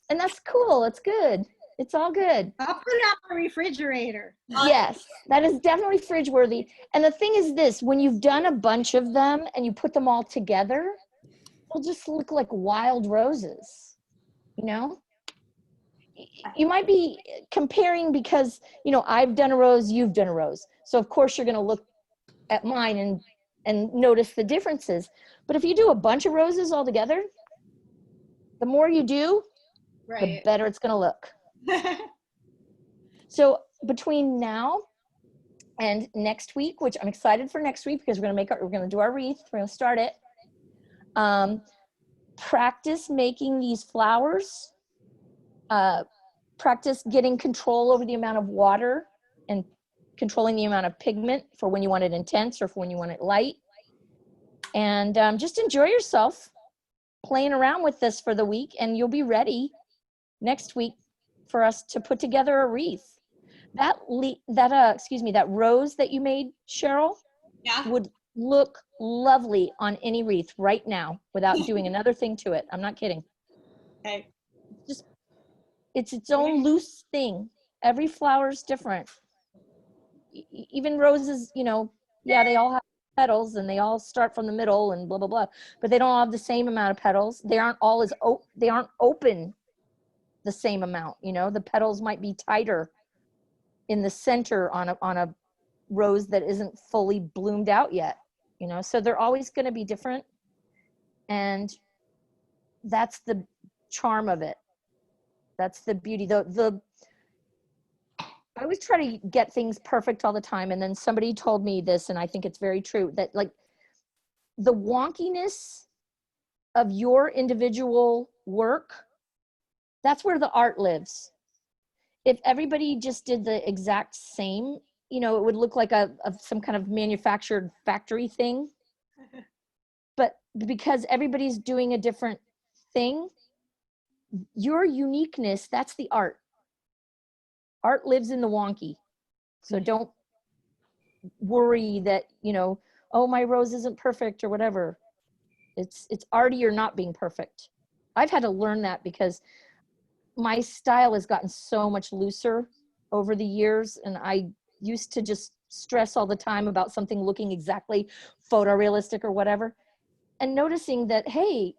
And that's cool. It's good. It's all good. I'll put it on my refrigerator. Yes, that is definitely fridge worthy. And the thing is this, when you've done a bunch of them and you put them all together, they'll just look like wild roses, you know? You might be comparing because, you know, I've done a rose, you've done a rose. So of course you're going to look at mine and notice the differences. But if you do a bunch of roses all together, the more you do, the better it's going to look. So between now and next week, which I'm excited for next week because we're going to do our wreath. We're going to start it. Practice making these flowers. Practice getting control over the amount of water and controlling the amount of pigment for when you want it intense or for when you want it light. And just enjoy yourself playing around with this for the week, and you'll be ready next week for us to put together a wreath. That rose that you made, Cheryl, would look lovely on any wreath right now without doing another thing to it. I'm not kidding. Okay. It's its own loose thing. Every flower is different. Even roses, you know, yeah, they all have petals and they all start from the middle and blah, blah, blah, but they don't all have the same amount of petals. They aren't all they aren't open the same amount, you know. The petals might be tighter in the center on a rose that isn't fully bloomed out yet. you know, so they're always going to be different. And that's the charm of it. That's the beauty. I always try to get things perfect all the time. And then somebody told me this, and I think it's very true, that like the wonkiness of your individual work, that's where the art lives. If everybody just did the exact same, you know, it would look like some kind of manufactured factory thing. But because everybody's doing a different thing, your uniqueness, that's the art. Art lives in the wonky. So don't worry that, you know, oh, my rose isn't perfect or whatever. It's arty or not being perfect. I've had to learn that because my style has gotten so much looser over the years, and I used to just stress all the time about something looking exactly photorealistic or whatever, and noticing that, hey,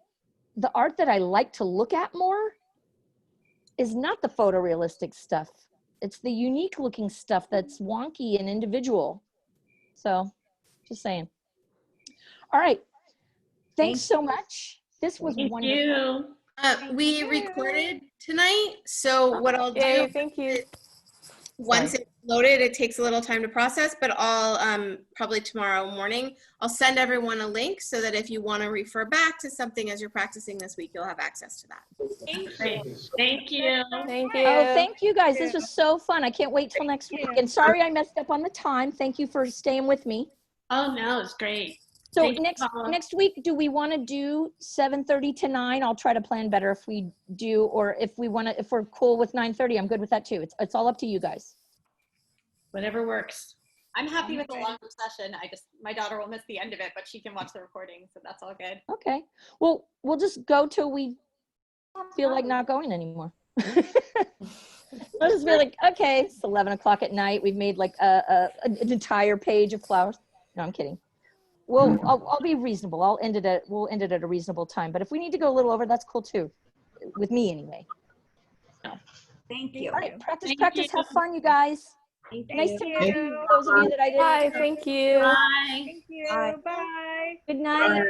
the art that I like to look at more is not the photorealistic stuff. It's the unique looking stuff that's wonky and individual. So just saying. All right. Thanks so much. This was Thank wonderful. you. We recorded tonight, so what I'll do, Yay, thank you. once it's loaded, it takes a little time to process, but I'll probably tomorrow morning, I'll send everyone a link so that if you want to refer back to something as you're practicing this week, you'll have access to that. Thank you. Thank you. Thank you. Oh, thank you guys. This was so fun. I can't wait till next week. And sorry I messed up on the time. Thank you for staying with me. Oh, no, it's great. So Thank you, Paula. next week, do we want to do 7:30 to 9? I'll try to plan better if we do, or if we're cool with 9:30, I'm good with that too. It's all up to you guys. Whatever works. I'm happy with a longer session. My daughter will miss the end of it, but she can watch the recording, so that's all good. Okay. Well, we'll just go till we feel like not going anymore. We'll just be like, okay, it's 11 o'clock at night. We've made like an entire page of flowers. No, I'm kidding. Well, I'll be reasonable. We'll end it at a reasonable time. But if we need to go a little over, that's cool too, with me anyway. Thank you. All right, practice. Thank you. Have fun, you guys. Nice to meet you. Those of you that I didn't. Bye, thank you. Bye. Thank you. Bye. Bye. Good night.